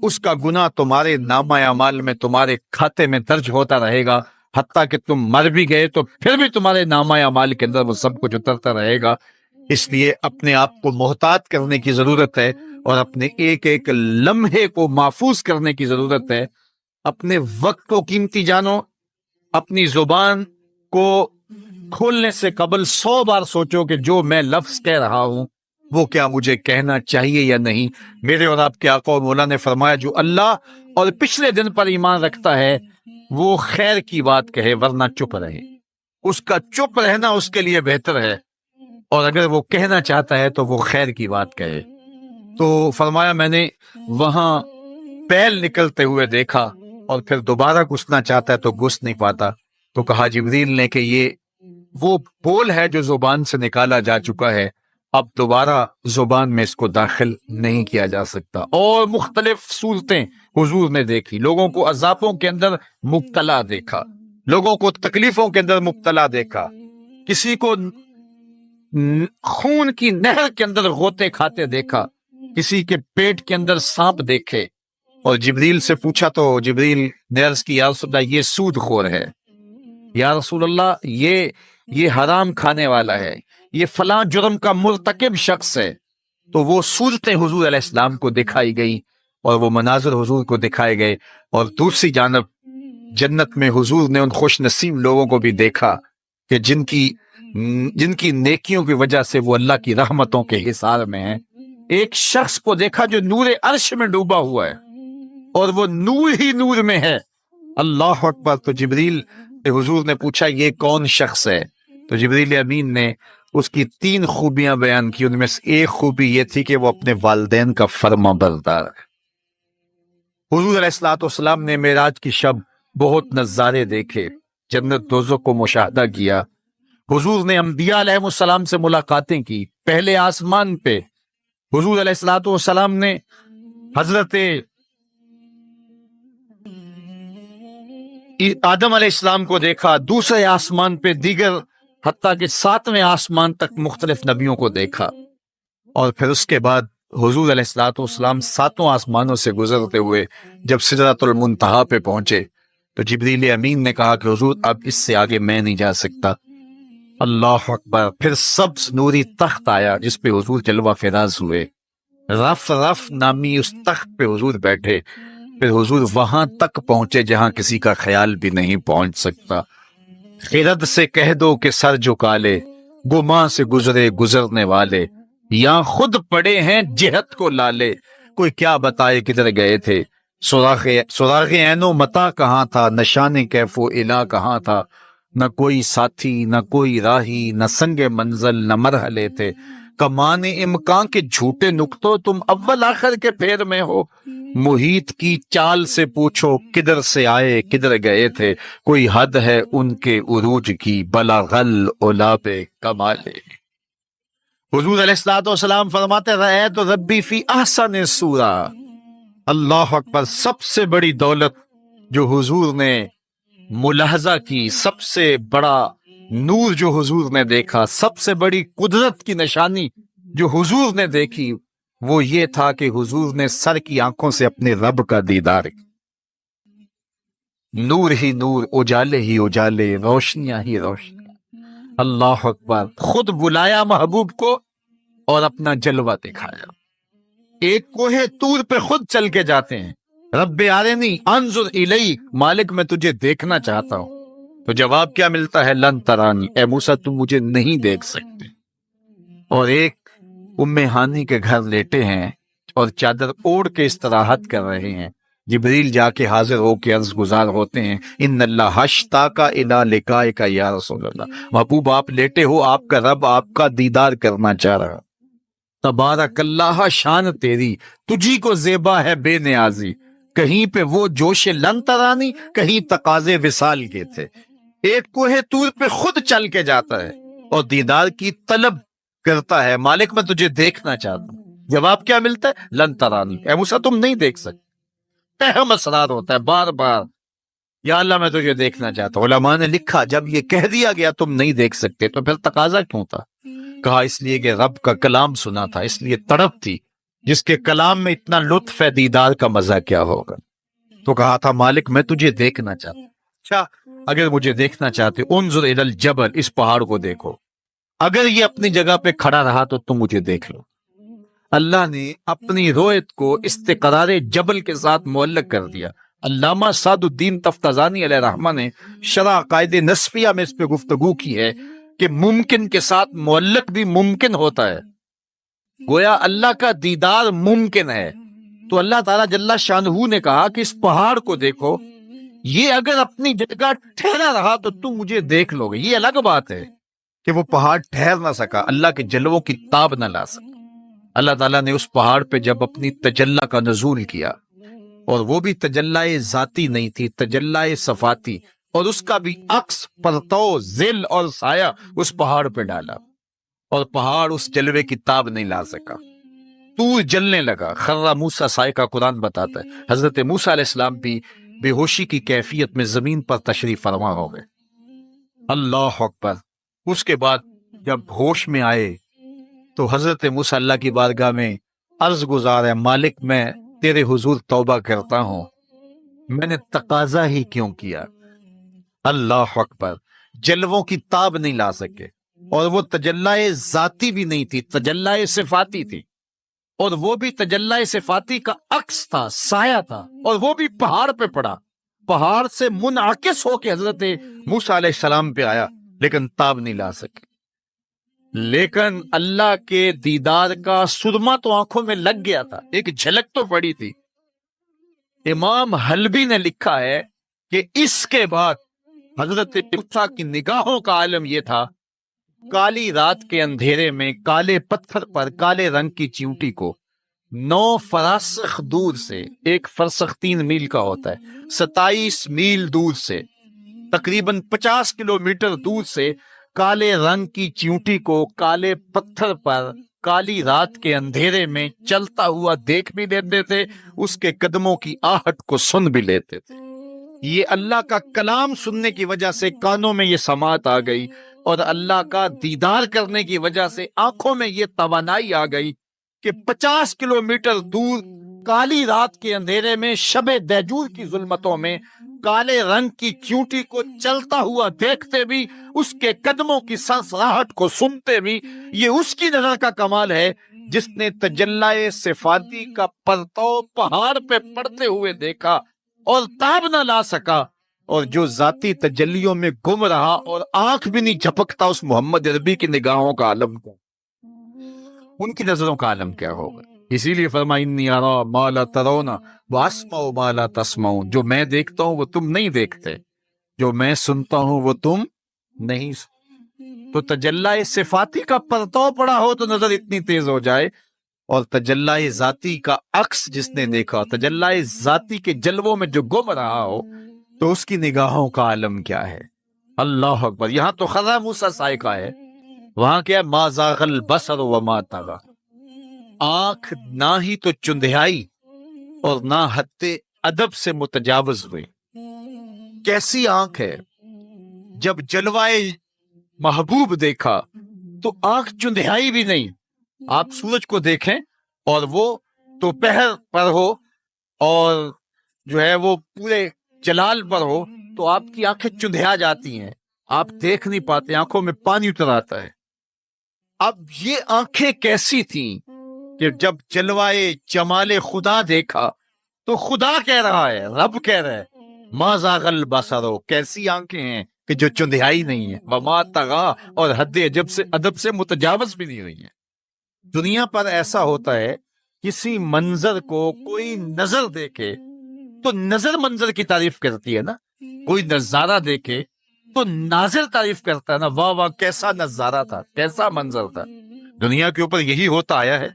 اس کا گناہ تمہارے نامہ اعمال میں، تمہارے کھاتے میں درج ہوتا رہے گا، حتیٰ کہ تم مر بھی گئے تو پھر بھی تمہارے نامہ اعمال کے اندر وہ سب کچھ اترتا رہے گا۔ اس لیے اپنے آپ کو محتاط کرنے کی ضرورت ہے، اور اپنے ایک ایک لمحے کو محفوظ کرنے کی ضرورت ہے۔ اپنے وقت کو قیمتی جانو۔ اپنی زبان کو کھولنے سے قبل 100 بار سوچو کہ جو میں لفظ کہہ رہا ہوں وہ کیا مجھے کہنا چاہیے یا نہیں۔ میرے اور آپ کے آقا و مولا نے فرمایا جو اللہ اور پچھلے دن پر ایمان رکھتا ہے وہ خیر کی بات کہے ورنہ چپ رہے۔ اس کا چپ رہنا اس کے لیے بہتر ہے، اور اگر وہ کہنا چاہتا ہے تو وہ خیر کی بات کہے۔ تو فرمایا میں نے وہاں بیل نکلتے ہوئے دیکھا، اور پھر دوبارہ گھسنا چاہتا ہے تو گھس نہیں پاتا۔ تو کہا جبریل نے کہ یہ وہ بول ہے جو زبان سے نکالا جا چکا ہے، اب دوبارہ زبان میں اس کو داخل نہیں کیا جا سکتا۔ اور مختلف صورتیں حضور نے دیکھی، لوگوں کو عذابوں کے اندر مبتلا دیکھا، لوگوں کو تکلیفوں کے اندر مبتلا دیکھا، کسی کو خون کی نہر کے اندر غوطے کھاتے دیکھا، کسی کے پیٹ کے اندر سانپ دیکھے، اور جبریل سے پوچھا تو جبریل نے عرض کی یا رسول اللہ یہ سود خور ہے، یا رسول اللہ یہ حرام کھانے والا ہے، یہ فلاں جرم کا مرتکب شخص ہے۔ تو وہ صورتیں حضور علیہ السلام کو دکھائی گئی اور وہ مناظر حضور کو دکھائے گئے، اور دوسری جانب جنت میں حضور نے ان خوش نصیب لوگوں کو بھی دیکھا کہ جن کی نیکیوں کی وجہ سے وہ اللہ کی رحمتوں کے حصار میں ہیں۔ ایک شخص کو دیکھا جو نور عرش میں ڈوبا ہوا ہے اور وہ نور ہی نور میں ہے۔ اللہ اکبر۔ تو جبریل سے حضور نے پوچھا یہ کون شخص ہے؟ تو جبریل امین نے اس کی 3 خوبیاں بیان کی، ان میں سے ایک خوبی یہ تھی کہ وہ اپنے والدین کا فرما بردار ہے۔ حضور علیہ الصلوۃ والسلام نے معراج کی شب بہت نظارے دیکھے، جنت دوزخ کو مشاہدہ کیا۔ حضور نے انبیاء علیہ السلام سے ملاقاتیں کی۔ پہلے آسمان پہ حضور علیہ الصلوۃ والسلام نے حضرت آدم علیہ السلام کو دیکھا، دوسرے آسمان پہ دیگر حتیٰ کہ 7ویں آسمان تک مختلف نبیوں کو دیکھا، اور پھر اس کے بعد حضور علیہ الصلوۃ والسلام 7 آسمانوں سے گزرتے ہوئے جب سدرۃ المنتہا پہ پہنچے تو جبریل امین نے کہا کہ حضور اب اس سے آگے میں نہیں جا سکتا۔ اللہ اکبر۔ پھر سبز نوری تخت آیا جس پہ حضور جلوہ فراز ہوئے، رف رف نامی اس تخت پہ حضور بیٹھے۔ پھر حضور وہاں تک پہنچے جہاں کسی کا خیال بھی نہیں پہنچ سکتا۔ خرد سے کہہ دو کہ سر جھکا لے، گماں سے گزرے گزرنے والے، یہاں خود پڑے ہیں جہت کو لالے، کوئی کیا بتائے کدھر گئے تھے، سراغ عین و متا کہاں تھا، نشان کیف و الا کہاں تھا، نہ کوئی ساتھی نہ کوئی راہی، نہ سنگ منزل نہ مرحلے تھے، کمان امکان کے جھوٹے نکتوں تم اول آخر کے پھیر میں ہو، محیط کی چال سے پوچھو کدھر سے آئے کدھر گئے تھے، کوئی حد ہے ان کے عروج کی، بلغل اولاب کمالے۔ حضور علیہ الصلوۃ والسلام فرماتے رأیت ربی فی احسن صورہ۔ اللہ اکبر۔ سب سے بڑی دولت جو حضور نے ملاحظہ کی، سب سے بڑا نور جو حضور نے دیکھا، سب سے بڑی قدرت کی نشانی جو حضور نے دیکھی، وہ یہ تھا کہ حضور نے سر کی آنکھوں سے اپنے رب کا دیدار کیا۔ نور ہی نور، اجالے ہی اجالے، روشنیاں ہی روشنیاں۔ اللہ اکبر۔ خود بلایا محبوب کو اور اپنا جلوہ دکھایا۔ ایک کوہ طور پہ خود چل کے جاتے ہیں، رب آرنی انظر الیک، مالک میں تجھے دیکھنا چاہتا ہوں۔ تو جواب کیا ملتا ہے؟ لن ترانی، اے موسیٰ تم مجھے نہیں دیکھ سکتے۔ اور ایک ام ہانی کے گھر لیٹے ہیں اور چادر اوڑھ کے استراحت کر رہے ہیں، جبریل جا کے حاضر ہو کے عرض گزار ہوتے ہیں ان اللہ اشتاق الی لقائک یا رسول اللہ، محبوب آپ لیٹے ہو، آپ کا رب آپ کا دیدار کرنا چاہ رہا۔ تبارک اللہ، شان تیری، تجھی کو زیبا ہے بے نیازی، کہیں پہ وہ جوش لن ترانی، کہیں تقاضے وصال کے تھے۔ ایک کوہ طور پہ خود چل کے جاتا ہے اور دیدار کی طلب کرتا ہے، مالک میں تجھے دیکھنا چاہتا ہوں۔ جواب کیا ملتا ہے؟ لن ترانی، اے موسیٰ تم نہیں دیکھ سکتے۔ اہم اسرار ہوتا ہے بار بار، یا اللہ میں تجھے دیکھنا چاہتا ہوں۔ علماء نے لکھا جب یہ کہہ دیا گیا تم نہیں دیکھ سکتے تو پھر تقاضا کیوں تھا؟ کہا اس لیے کہ رب کا کلام سنا تھا، اس لیے تڑپ تھی، جس کے کلام میں اتنا لطف ہے دیدار کا مزہ کیا ہوگا۔ تو کہا تھا مالک میں تجھے دیکھنا چاہتا ہوں۔ اچھا اگر مجھے دیکھنا چاہتے انظر الی الجبل، اس پہاڑ کو دیکھو، اگر یہ اپنی جگہ پہ کھڑا رہا تو تم مجھے دیکھ لو۔ اللہ نے اپنی رویت کو استقرار جبل کے ساتھ معلق کر دیا۔ علامہ سعد الدین تفتازانی علیہ رحمہ نے شرح عقائد نصفیہ میں اس پہ گفتگو کی ہے کہ ممکن کے ساتھ معلق بھی ممکن ہوتا ہے، گویا اللہ کا دیدار ممکن ہے۔ تو اللہ تعالیٰ جل شانہ نے کہا کہ اس پہاڑ کو دیکھو، یہ اگر اپنی جگہ ٹھہرا رہا تو تم مجھے دیکھ لو گے۔ یہ الگ بات ہے کہ وہ پہاڑ ٹھہر نہ سکا، اللہ کے جلووں کی تاب نہ لا سکا۔ اللہ تعالیٰ نے اس پہاڑ پہ جب اپنی تجلی کا نزول کیا، اور وہ بھی تجلی ذاتی نہیں تھی، تجلی صفاتی، اور اس کا بھی عکس پرتو ظل اور سایہ اس پہاڑ پہ ڈالا، اور پہاڑ اس جلوے کی تاب نہیں لا سکا۔ طور جلنے لگا، خر موسیٰ سائے کا قرآن بتاتا ہے۔ حضرت موسیٰ علیہ السلام بھی بے ہوشی کی کیفیت میں زمین پر تشریف فرما ہو گئے۔ اللہ اکبر۔ اس کے بعد جب ہوش میں آئے تو حضرت موسیٰ اللہ کی بارگاہ میں عرض گزار ہے، مالک میں تیرے حضور توبہ کرتا ہوں، میں نے تقاضا ہی کیوں کیا۔ اللہ اکبر، جلووں کی تاب نہیں لا سکے، اور وہ تجلائے ذاتی بھی نہیں تھی، تجلائے صفاتی تھی، اور وہ بھی تجلائے صفاتی کا عکس تھا، سایہ تھا، اور وہ بھی پہاڑ پہ پڑا، پہاڑ سے منعکس ہو کے حضرت موسیٰ علیہ السلام پہ آیا، لیکن تاب نہیں لا سکے۔ لیکن اللہ کے دیدار کا سرما تو آنکھوں میں لگ گیا تھا، ایک جھلک تو پڑی تھی۔ امام حلبی نے لکھا ہے کہ اس کے بعد حضرت موسیٰ کی نگاہوں کا عالم یہ تھا، کالی رات کے اندھیرے میں کالے پتھر پر کالے رنگ کی چیونٹی کو 9 فراسخ دور سے، ایک فرسخ 3 میل کا ہوتا ہے، 27 میل دور سے، تقریباً 50 کلومیٹر دور سے کالے رنگ کی چیونٹی کو کالے پتھر پر کالی رات کے اندھیرے میں چلتا ہوا دیکھ بھی لیتے تھے، اس کے قدموں کی آہٹ کو سن بھی لیتے تھے۔ یہ اللہ کا کلام سننے کی وجہ سے کانوں میں یہ سماعت آ گئی، اور اللہ کا دیدار کرنے کی وجہ سے آنکھوں میں یہ توانائی آ گئی کہ 50 کلومیٹر دور کالی رات کے اندھیرے میں، شب دیجور کی ظلمتوں میں، کالے رنگ کی چیونٹی کو چلتا ہوا دیکھتے بھی، اس کے قدموں کی سرسراہٹ کو سنتے بھی۔ یہ اس کی نظر کا کمال ہے جس نے تجلی صفاتی کا پرتو پہاڑ پہ پڑتے ہوئے دیکھا اور تاب نہ لا سکا، اور جو ذاتی تجلیوں میں گم رہا اور آنکھ بھی نہیں جھپکتا اس محمد عربی کی نگاہوں کا عالم کو، ان کی نظروں کا عالم کیا ہوگا۔ اسی لیے فرمایا انی ارا ما لا ترون واسمع ما لا تسمعون، جو میں دیکھتا ہوں وہ تم نہیں دیکھتے، جو میں سنتا ہوں وہ تم نہیں سنتے۔ تو تجلی صفاتی کا پرتو پڑا ہو تو نظر اتنی تیز ہو جائے، اور تجلی ذاتی کا عکس جس نے دیکھا، تجلی ذاتی کے جلووں میں جو گم رہا ہو، تو اس کی نگاہوں کا عالم کیا ہے۔ اللہ اکبر۔ یہاں تو خضا موسیٰ صائقہ ہے، وہاں کیا ما زاغ البصر وما طغی، آنکھ نہ ہی تو چندھیائی اور نہ حد ادب سے متجاوز ہوئی۔ کیسی آنکھ ہے، جب جلوائے محبوب دیکھا تو آنکھ چندھیائی بھی نہیں۔ آپ سورج کو دیکھیں اور وہ دوپہر پر ہو اور جو ہے وہ پورے جلال پر ہو تو آپ کی آنکھیں چندھیا جاتی ہیں، آپ دیکھ نہیں پاتے، آنکھوں میں پانی اتر آتا ہے۔ اب یہ آنکھیں کیسی تھیں کہ جب جلوائے جمال خدا دیکھا تو خدا کہہ رہا ہے، رب کہہ رہا ہے ما زاغ البصر، کیسی آنکھیں ہیں کہ جو چندھیائی نہیں ہے، وما طغی، اور حد ادب سے متجاوز بھی نہیں ہوئی ہیں۔ دنیا پر ایسا ہوتا ہے، کسی منظر کو کوئی نظر دیکھے تو نظر منظر کی تعریف کرتی ہے نا، کوئی نظارہ دیکھے تو ناظر تعریف کرتا ہے نا، واہ واہ کیسا نظارہ تھا، کیسا منظر تھا۔ دنیا کے اوپر یہی ہوتا آیا ہے،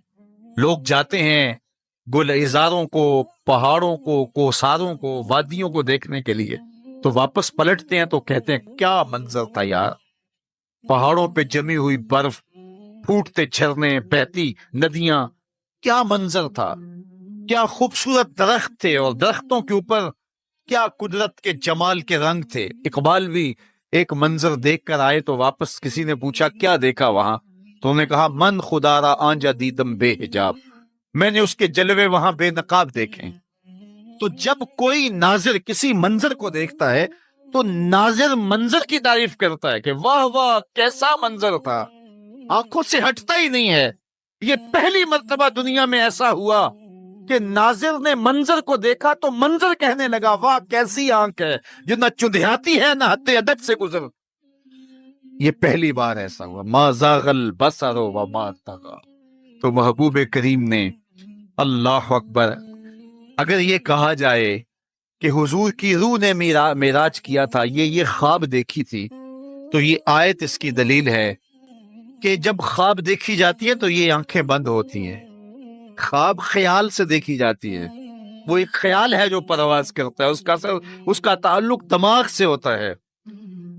لوگ جاتے ہیں گلزاروں کو، پہاڑوں کو، کوساروں کو، وادیوں کو دیکھنے کے لیے، تو واپس پلٹتے ہیں تو کہتے ہیں کیا منظر تھا یار، پہاڑوں پہ جمی ہوئی برف، پھوٹتے جھرنے، بہتی ندیاں، کیا منظر تھا، کیا خوبصورت درخت تھے، اور درختوں کے اوپر کیا قدرت کے جمال کے رنگ تھے۔ اقبال بھی ایک منظر دیکھ کر آئے تو واپس کسی نے پوچھا کیا دیکھا وہاں، تو انہوں نے کہا من خدا را آنجا دیدم بے حجاب، میں نے اس کے جلوے وہاں بے نقاب دیکھے۔ تو جب کوئی ناظر کسی منظر کو دیکھتا ہے تو ناظر منظر کی تعریف کرتا ہے کہ واہ واہ کیسا منظر تھا، آنکھوں سے ہٹتا ہی نہیں ہے۔ یہ پہلی مرتبہ دنیا میں ایسا ہوا کہ ناظر نے منظر کو دیکھا تو منظر کہنے لگا واہ کیسی آنکھ ہے جو نہ چندھیاتی ہے نہ حد ادب سے گزر۔ یہ پہلی بار ایسا ہوا، ما زاغ البصر وما طغی۔ تو محبوب کریم نے، اللہ اکبر، اگر یہ کہا جائے کہ حضور کی روح نے معراج کیا تھا، یہ خواب دیکھی تھی، تو یہ آیت اس کی دلیل ہے کہ جب خواب دیکھی جاتی ہے تو یہ آنکھیں بند ہوتی ہیں۔ خواب خیال سے دیکھی جاتی ہے، وہ ایک خیال ہے جو پرواز کرتا ہے، اس کا تعلق دماغ سے ہوتا ہے،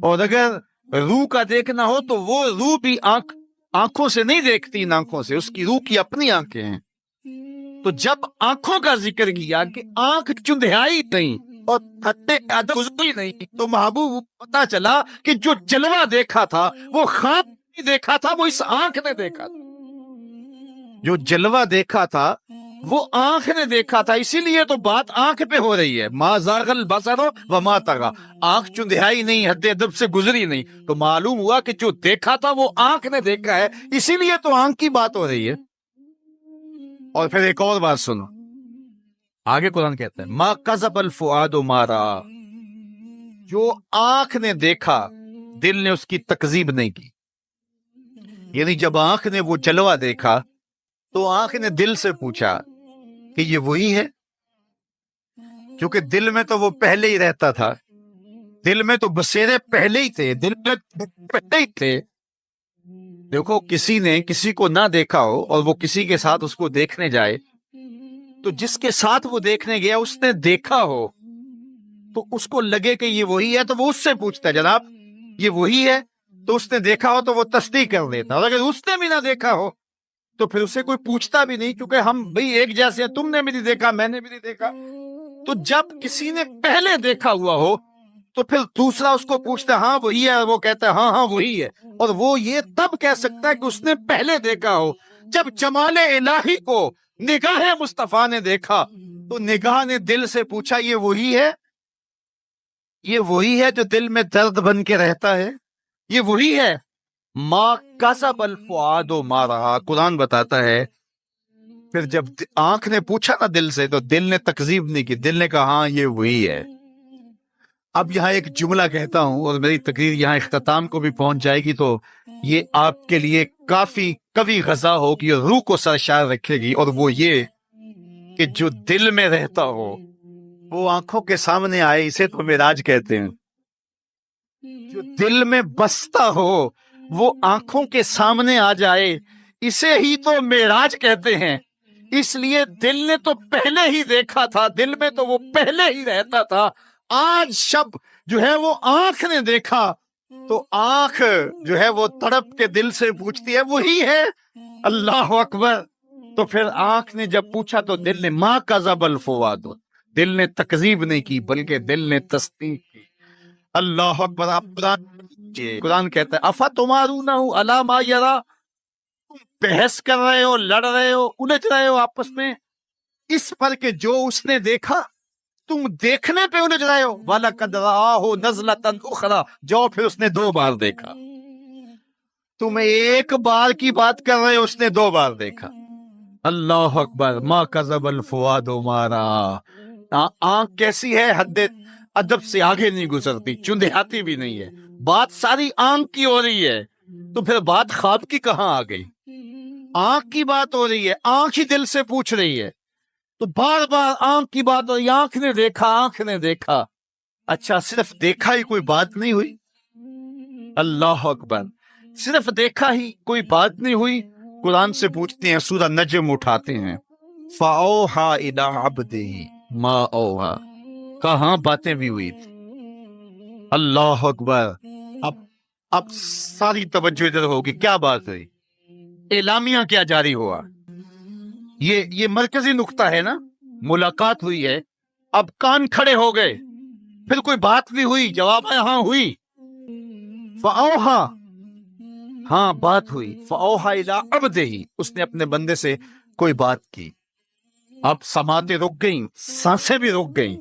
اور اگر روح کا دیکھنا ہو تو وہ روح بھی آنکھوں سے نہیں دیکھتی، ان آنکھوں سے، اس کی روح کی اپنی آنکھیں ہیں۔ تو جب آنکھوں کا ذکر کیا کہ آنکھ چندھیائی نہیں اور ادب گزری نہیں، تو محبوب پتا چلا کہ جو جلوہ دیکھا تھا وہ خواب نہیں دیکھا تھا، وہ اس آنکھ نے دیکھا تھا۔ جو جلوہ دیکھا تھا وہ آنکھ نے دیکھا تھا، اسی لیے تو بات آنکھ پہ ہو رہی ہے. ما زاغ البصر وما طغى، آنکھ چندھیائی نہیں، حد ادب سے گزری نہیں. تو معلوم ہوا کہ جو دیکھا تھا وہ آنکھ نے دیکھا ہے، اسی لیے تو آنکھ کی بات ہو رہی ہے. اور پھر ایک اور بات سنو، آگے قرآن کہتا ہے ما کذب الفؤاد ما رأى، جو آنکھ نے دیکھا دل نے اس کی تکذیب نہیں کی. یعنی جب آنکھ نے وہ جلوہ دیکھا تو آنکھ نے دل سے پوچھا کہ یہ وہی ہے، کیونکہ دل میں تو وہ پہلے ہی رہتا تھا، دل میں تو بسیرے پہلے ہی تھے، دل میں پہلے ہی تھے. دیکھو کسی نے کسی کو نہ دیکھا ہو اور وہ کسی کے ساتھ اس کو دیکھنے جائے، تو جس کے ساتھ وہ دیکھنے گیا اس نے دیکھا ہو تو اس کو لگے کہ یہ وہی ہے، تو وہ اس سے پوچھتا ہے جناب یہ وہی ہے. تو اس نے دیکھا ہو تو وہ تصدیق کر دیتا، اور اگر اس نے بھی نہ دیکھا ہو تو پھر اسے کوئی پوچھتا بھی نہیں، کیونکہ ہم بھئی ایک جیسے ہیں، تم نے بھی نہیں دیکھا میں نے بھی نہیں دیکھا. تو جب کسی نے پہلے دیکھا ہوا ہو تو پھر دوسرا اس کو پوچھتا ہے ہاں وہی ہے، اور وہ کہتا ہے ہاں ہاں وہی ہے. اور وہ یہ تب کہہ سکتا ہے کہ اس نے پہلے دیکھا ہو، جب جمال الہی کو نگاہ مصطفیٰ نے دیکھا تو نگاہ نے دل سے پوچھا یہ وہی ہے، یہ وہی ہے جو دل میں درد بن کے رہتا ہے، یہ وہی ہے. ما کذب الفؤاد ما رأى، قرآن بتاتا ہے پھر جب آنکھ نے پوچھا نا دل سے تو دل نے تکذیب نہیں کی، دل نے کہا ہاں یہ وہی ہے. اب یہاں ایک جملہ کہتا ہوں اور میری تقریر یہاں اختتام کو بھی پہنچ جائے گی، تو یہ آپ کے لیے کافی قوی غذا ہوگی اور روح کو سرشار رکھے گی. اور وہ یہ کہ جو دل میں رہتا ہو وہ آنکھوں کے سامنے آئے، اسے تو معراج کہتے ہیں. جو دل میں بستا ہو وہ آنکھوں کے سامنے آ جائے، اسے ہی تو معراج کہتے ہیں. اس لیے دل نے تو پہلے ہی دیکھا تھا، دل میں تو وہ پہلے ہی رہتا تھا. آج شب جو ہے وہ آنکھ نے دیکھا تو آنکھ جو ہے وہ تڑپ کے دل سے پوچھتی ہے وہی ہے. اللہ اکبر. تو پھر آنکھ نے جب پوچھا تو دل نے ما کذب الفؤاد، دل نے تکذیب نہیں کی بلکہ دل نے تصدیق کی. اللہ اکبر. قرآن کہتا ہے افتمارونہ علی ما یری، بحث کر رہے ہو، لڑ رہے ہو، الجھ رہے ہو آپس میں اس پر کہ جو اس نے دیکھا تم دیکھنے پہ الجھ رہے ہو. وَلَقَدْ رَآهُ نَزْلَةً أُخْرَى، جو پھر اس نے 2 بار دیکھا. تم ایک بار کی بات کر رہے ہو، اس نے 2 بار دیکھا. اللہ اکبر. ما کذب الفؤاد ما رأى. آنکھ کیسی ہے، حد ادب سے آگے نہیں گزرتی، چندھیاتی بھی نہیں ہے. بات ساری آنکھ کی ہو رہی ہے تو پھر بات خواب کی کہاں آ گئی؟ آنکھ کی بات ہو رہی ہے، آنکھ ہی دل سے پوچھ رہی ہے. تو بار بار آنکھ کی بات ہو رہی ہے، آنکھ نے دیکھا، آنکھ نے دیکھا. اچھا صرف دیکھا ہی کوئی بات نہیں ہوئی؟ اللہ اکبر. صرف دیکھا ہی کوئی بات نہیں ہوئی؟ قرآن سے پوچھتے ہیں، سورہ نجم اٹھاتے ہیں فَأَوْحَىٰ إِلَىٰ عَبْدِهِ مَا أَوْحَىٰ، کہاں باتیں بھی ہوئی تھی. اللہ اکبر. اب ساری توجہ ادھر ہوگی، کیا بات ہوئی، اعلامیہ کیا جاری ہوا. یہ مرکزی نقطہ ہے نا. ملاقات ہوئی ہے، اب کان کھڑے ہو گئے، پھر کوئی بات بھی ہوئی، جواب ہے ہاں ہوئی. فَأَوْحَىٰ، ہاں بات ہوئی. فَأَوْحَىٰ إِلَىٰ عَبْدِهِ، اس نے اپنے بندے سے کوئی بات کی. اب سماعتیں رک گئیں، سانسیں بھی رک گئیں.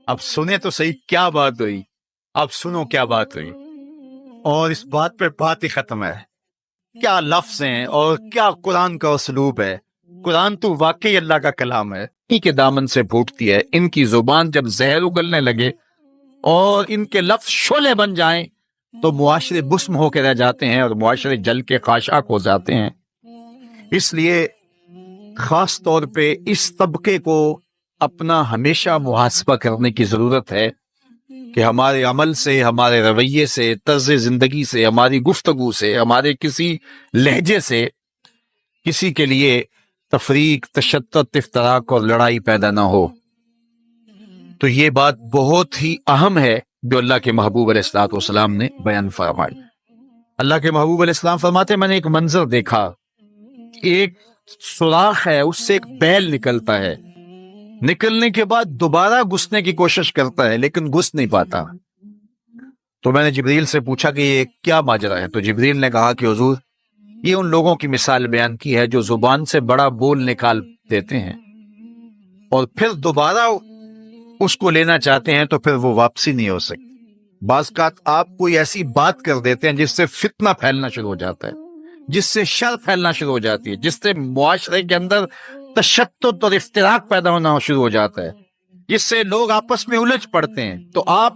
اب سنیں تو صحیح کیا بات ہوئی. اب سنو کیا بات ہوئی. اور اس بات پہ بات ہی ختم ہے. کیا لفظ ہیں اور کیا قرآن کا اسلوب ہے. قرآن تو واقعی اللہ کا کلام ہے. انہی کے دامن سے پھوٹتی ہے. ان کی زبان جب زہر اگلنے لگے اور ان کے لفظ شعلے بن جائیں تو معاشرے بسم ہو کے رہ جاتے ہیں اور معاشرے جل کے خاشاک ہو جاتے ہیں. اس لیے خاص طور پہ اس طبقے کو اپنا ہمیشہ محاسبہ کرنے کی ضرورت ہے کہ ہمارے عمل سے، ہمارے رویے سے، طرز زندگی سے، ہماری گفتگو سے، ہمارے کسی لہجے سے کسی کے لیے تفریق، تشتت، افتراق اور لڑائی پیدا نہ ہو. تو یہ بات بہت ہی اہم ہے جو اللہ کے محبوب علیہ الصلوۃ والسلام نے بیان فرمائی. اللہ کے محبوب علیہ السلام فرماتے میں نے ایک منظر دیکھا، ایک سوراخ ہے، اس سے ایک بیل نکلتا ہے، نکلنے کے بعد دوبارہ گھسنے کی کوشش کرتا ہے لیکن گھس نہیں پاتا. تو میں نے جبریل سے پوچھا کہ یہ کیا ماجرا ہے. تو جبریل نے کہا کہ حضور یہ ان لوگوں کی مثال بیان کی ہے جو زبان سے بڑا بول نکال دیتے ہیں اور پھر دوبارہ اس کو لینا چاہتے ہیں تو پھر وہ واپسی نہیں ہو سکتی۔ بعض اوقات آپ کوئی ایسی بات کر دیتے ہیں جس سے فتنہ پھیلنا شروع ہو جاتا ہے، جس سے شر پھیلنا شروع ہو جاتی ہے، جس سے معاشرے کے اندر تشدد اور افتراق پیدا ہونا شروع ہو جاتا ہے، جس سے لوگ آپس میں الجھ پڑتے ہیں۔ تو آپ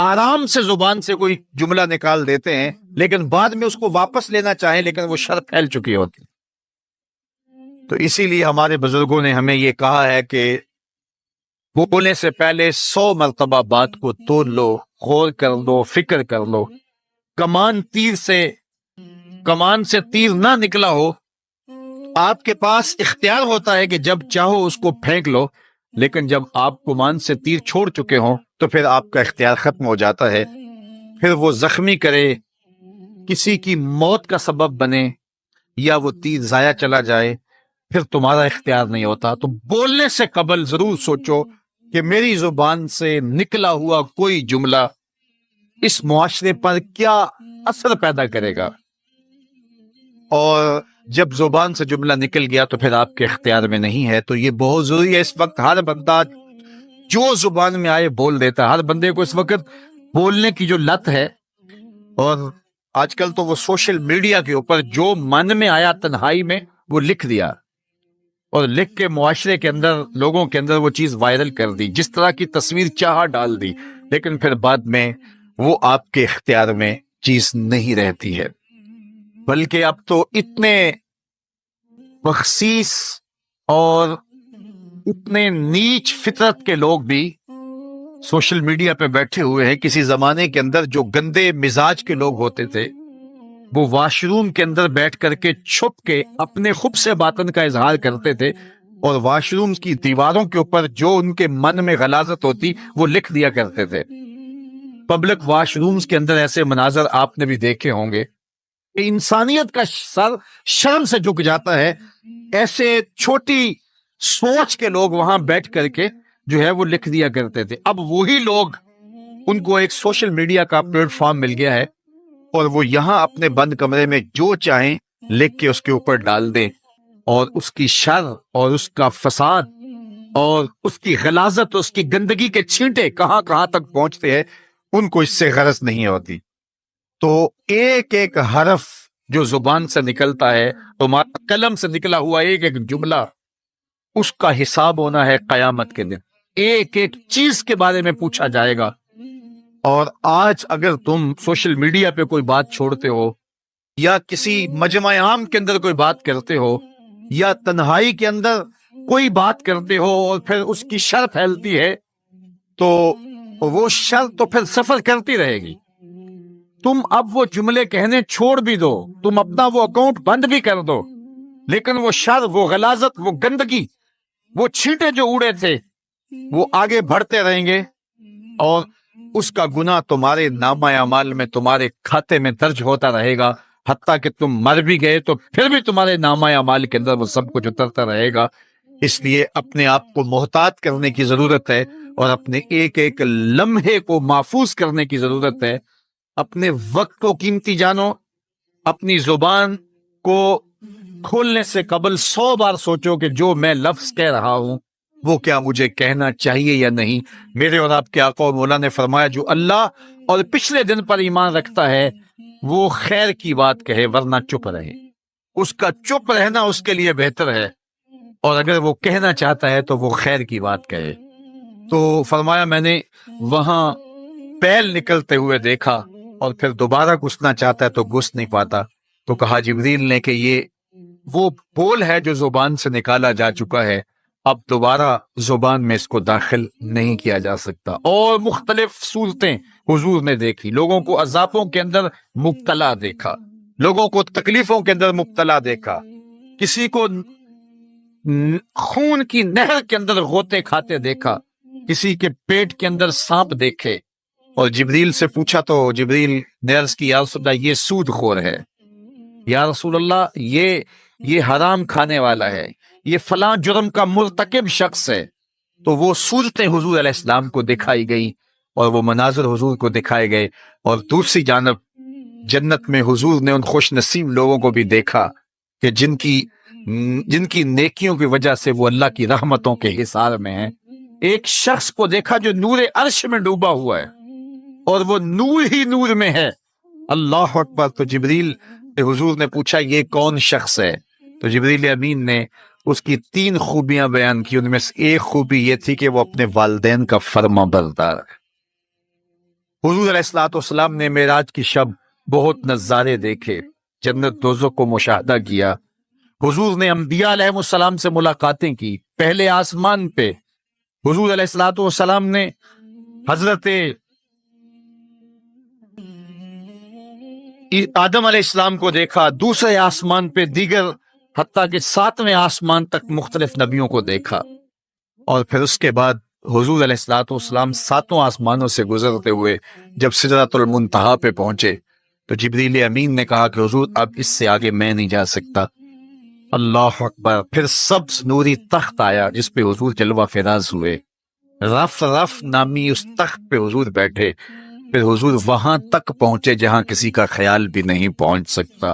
آرام سے زبان سے کوئی جملہ نکال دیتے ہیں، لیکن بعد میں اس کو واپس لینا چاہیں لیکن وہ شر پھیل چکی ہوتی۔ تو اسی لیے ہمارے بزرگوں نے ہمیں یہ کہا ہے کہ بولنے سے پہلے 100 مرتبہ بات کو تول لو، غور کر لو، فکر کر لو۔ کمان سے تیر نہ نکلا ہو، آپ کے پاس اختیار ہوتا ہے کہ جب چاہو اس کو پھینک لو، لیکن جب آپ کمان سے تیر چھوڑ چکے ہوں تو پھر آپ کا اختیار ختم ہو جاتا ہے۔ پھر وہ زخمی کرے، کسی کی موت کا سبب بنے، یا وہ تیر ضائع چلا جائے، پھر تمہارا اختیار نہیں ہوتا۔ تو بولنے سے قبل ضرور سوچو کہ میری زبان سے نکلا ہوا کوئی جملہ اس معاشرے پر کیا اثر پیدا کرے گا، اور جب زبان سے جملہ نکل گیا تو پھر آپ کے اختیار میں نہیں ہے۔ تو یہ بہت ضروری ہے۔ اس وقت ہر بندہ جو زبان میں آئے بول دیتا ہے، ہر بندے کو اس وقت بولنے کی جو لت ہے، اور آج کل تو وہ سوشل میڈیا کے اوپر جو من میں آیا تنہائی میں وہ لکھ دیا، اور لکھ کے معاشرے کے اندر لوگوں کے اندر وہ چیز وائرل کر دی، جس طرح کی تصویر چاہا ڈال دی، لیکن پھر بعد میں وہ آپ کے اختیار میں چیز نہیں رہتی ہے۔ بلکہ اب تو اتنے بخسیس اور اتنے نیچ فطرت کے لوگ بھی سوشل میڈیا پہ بیٹھے ہوئے ہیں۔ کسی زمانے کے اندر جو گندے مزاج کے لوگ ہوتے تھے، وہ واش روم کے اندر بیٹھ کر کے چھپ کے اپنے خوب سے باطن کا اظہار کرتے تھے، اور واش روم کی دیواروں کے اوپر جو ان کے من میں غلاظت ہوتی وہ لکھ دیا کرتے تھے۔ پبلک واش رومز کے اندر ایسے مناظر آپ نے بھی دیکھے ہوں گے کہ انسانیت کا سر شرم سے جھک جاتا ہے۔ ایسے چھوٹی سوچ کے لوگ وہاں بیٹھ کر کے جو ہے وہ لکھ دیا کرتے تھے۔ اب وہی لوگ، ان کو ایک سوشل میڈیا کا پلیٹ فارم مل گیا ہے، اور وہ یہاں اپنے بند کمرے میں جو چاہیں لکھ کے اس کے اوپر ڈال دیں، اور اس کی شر اور اس کا فساد اور اس کی غلاظت اور اس کی گندگی کے چھینٹے کہاں کہاں تک پہنچتے ہیں، ان کو اس سے غرض نہیں ہوتی۔ تو ایک ایک حرف جو زبان سے نکلتا ہے، تمہارا قلم سے نکلا ہوا ایک ایک جملہ، اس کا حساب ہونا ہے قیامت کے دن۔ ایک ایک چیز کے بارے میں پوچھا جائے گا۔ اور آج اگر تم سوشل میڈیا پہ کوئی بات چھوڑتے ہو، یا کسی مجمع عام کے اندر کوئی بات کرتے ہو، یا تنہائی کے اندر کوئی بات کرتے ہو، اور پھر اس کی شر پھیلتی ہے، تو وہ شر تو پھر سفر کرتی رہے گی۔ تم اب وہ جملے کہنے چھوڑ بھی دو، تم اپنا وہ اکاؤنٹ بند بھی کر دو، لیکن وہ شر، وہ غلاظت، وہ گندگی، وہ چھینٹے جو اڑے تھے وہ آگے بڑھتے رہیں گے، اور اس کا گناہ تمہارے نامہ اعمال میں، تمہارے کھاتے میں درج ہوتا رہے گا، حتیٰ کہ تم مر بھی گئے تو پھر بھی تمہارے نامہ اعمال کے اندر وہ سب کچھ اترتا رہے گا۔ اس لیے اپنے آپ کو محتاط کرنے کی ضرورت ہے، اور اپنے ایک ایک لمحے کو محفوظ کرنے کی ضرورت ہے۔ اپنے وقت کو قیمتی جانو۔ اپنی زبان کو کھولنے سے قبل 100 بار سوچو کہ جو میں لفظ کہہ رہا ہوں وہ کیا مجھے کہنا چاہیے یا نہیں۔ میرے اور آپ کے آقا و مولا نے فرمایا، جو اللہ اور پچھلے دن پر ایمان رکھتا ہے وہ خیر کی بات کہے، ورنہ چپ رہے۔ اس کا چپ رہنا اس کے لیے بہتر ہے، اور اگر وہ کہنا چاہتا ہے تو وہ خیر کی بات کہے۔ تو فرمایا، میں نے وہاں پیل نکلتے ہوئے دیکھا، اور پھر دوبارہ گھسنا چاہتا ہے تو گھس نہیں پاتا۔ تو کہا جبریل نے کہ یہ وہ بول ہے جو زبان سے نکالا جا چکا ہے، اب دوبارہ زبان میں اس کو داخل نہیں کیا جا سکتا۔ اور مختلف صورتیں حضور نے دیکھی، لوگوں کو عذابوں کے اندر مبتلا دیکھا، لوگوں کو تکلیفوں کے اندر مبتلا دیکھا، کسی کو خون کی نہر کے اندر غوطے کھاتے دیکھا، کسی کے پیٹ کے اندر سانپ دیکھے۔ اور جبریل سے پوچھا تو جبریل نے عرض کی، یا رسول اللہ یہ سود خور ہے، یا رسول اللہ یہ حرام کھانے والا ہے، یہ فلاں جرم کا مرتکب شخص ہے۔ تو وہ صورتیں حضور علیہ السلام کو دکھائی گئی، اور وہ مناظر حضور کو دکھائے گئے، اور دوسری جانب جنت میں حضور نے ان خوش نصیب لوگوں کو بھی دیکھا کہ جن کی نیکیوں کی وجہ سے وہ اللہ کی رحمتوں کے حصار میں ہیں، ایک شخص کو دیکھا جو نور عرش میں ڈوبا ہوا ہے اور وہ نور ہی نور میں ہے۔ اللہ اکبر۔ تو جبریل سے حضور نے پوچھا یہ کون شخص ہے؟ تو جبریل امین نے اس کی 3 خوبیاں بیان کی، ان میں سے ایک خوبی یہ تھی کہ وہ اپنے والدین کا فرما بردار ہے۔ حضور علیہ الصلوۃ والسلام نے معراج کی شب بہت نظارے دیکھے، جنت دوزخ کو مشاہدہ کیا۔ حضور نے انبیاء علیہ السلام سے ملاقاتیں کی۔ پہلے آسمان پہ حضور علیہ الصلوۃ والسلام نے حضرت آدم علیہ السلام کو دیکھا، دوسرے آسمان پہ دیگر حتیٰ کہ 7ویں آسمان تک مختلف نبیوں کو دیکھا، اور پھر اس کے بعد حضور علیہ الصلوۃ والسلام 7 آسمانوں سے گزرتے ہوئے جب سدرۃ المنتہا پہ پہنچے تو جبریل امین نے کہا کہ حضور اب اس سے آگے میں نہیں جا سکتا۔ اللہ اکبر۔ پھر سبز نوری تخت آیا جس پہ حضور جلوہ فراز ہوئے، رف رف نامی اس تخت پہ حضور بیٹھے، پھر حضور وہاں تک پہنچے جہاں کسی کا خیال بھی نہیں پہنچ سکتا۔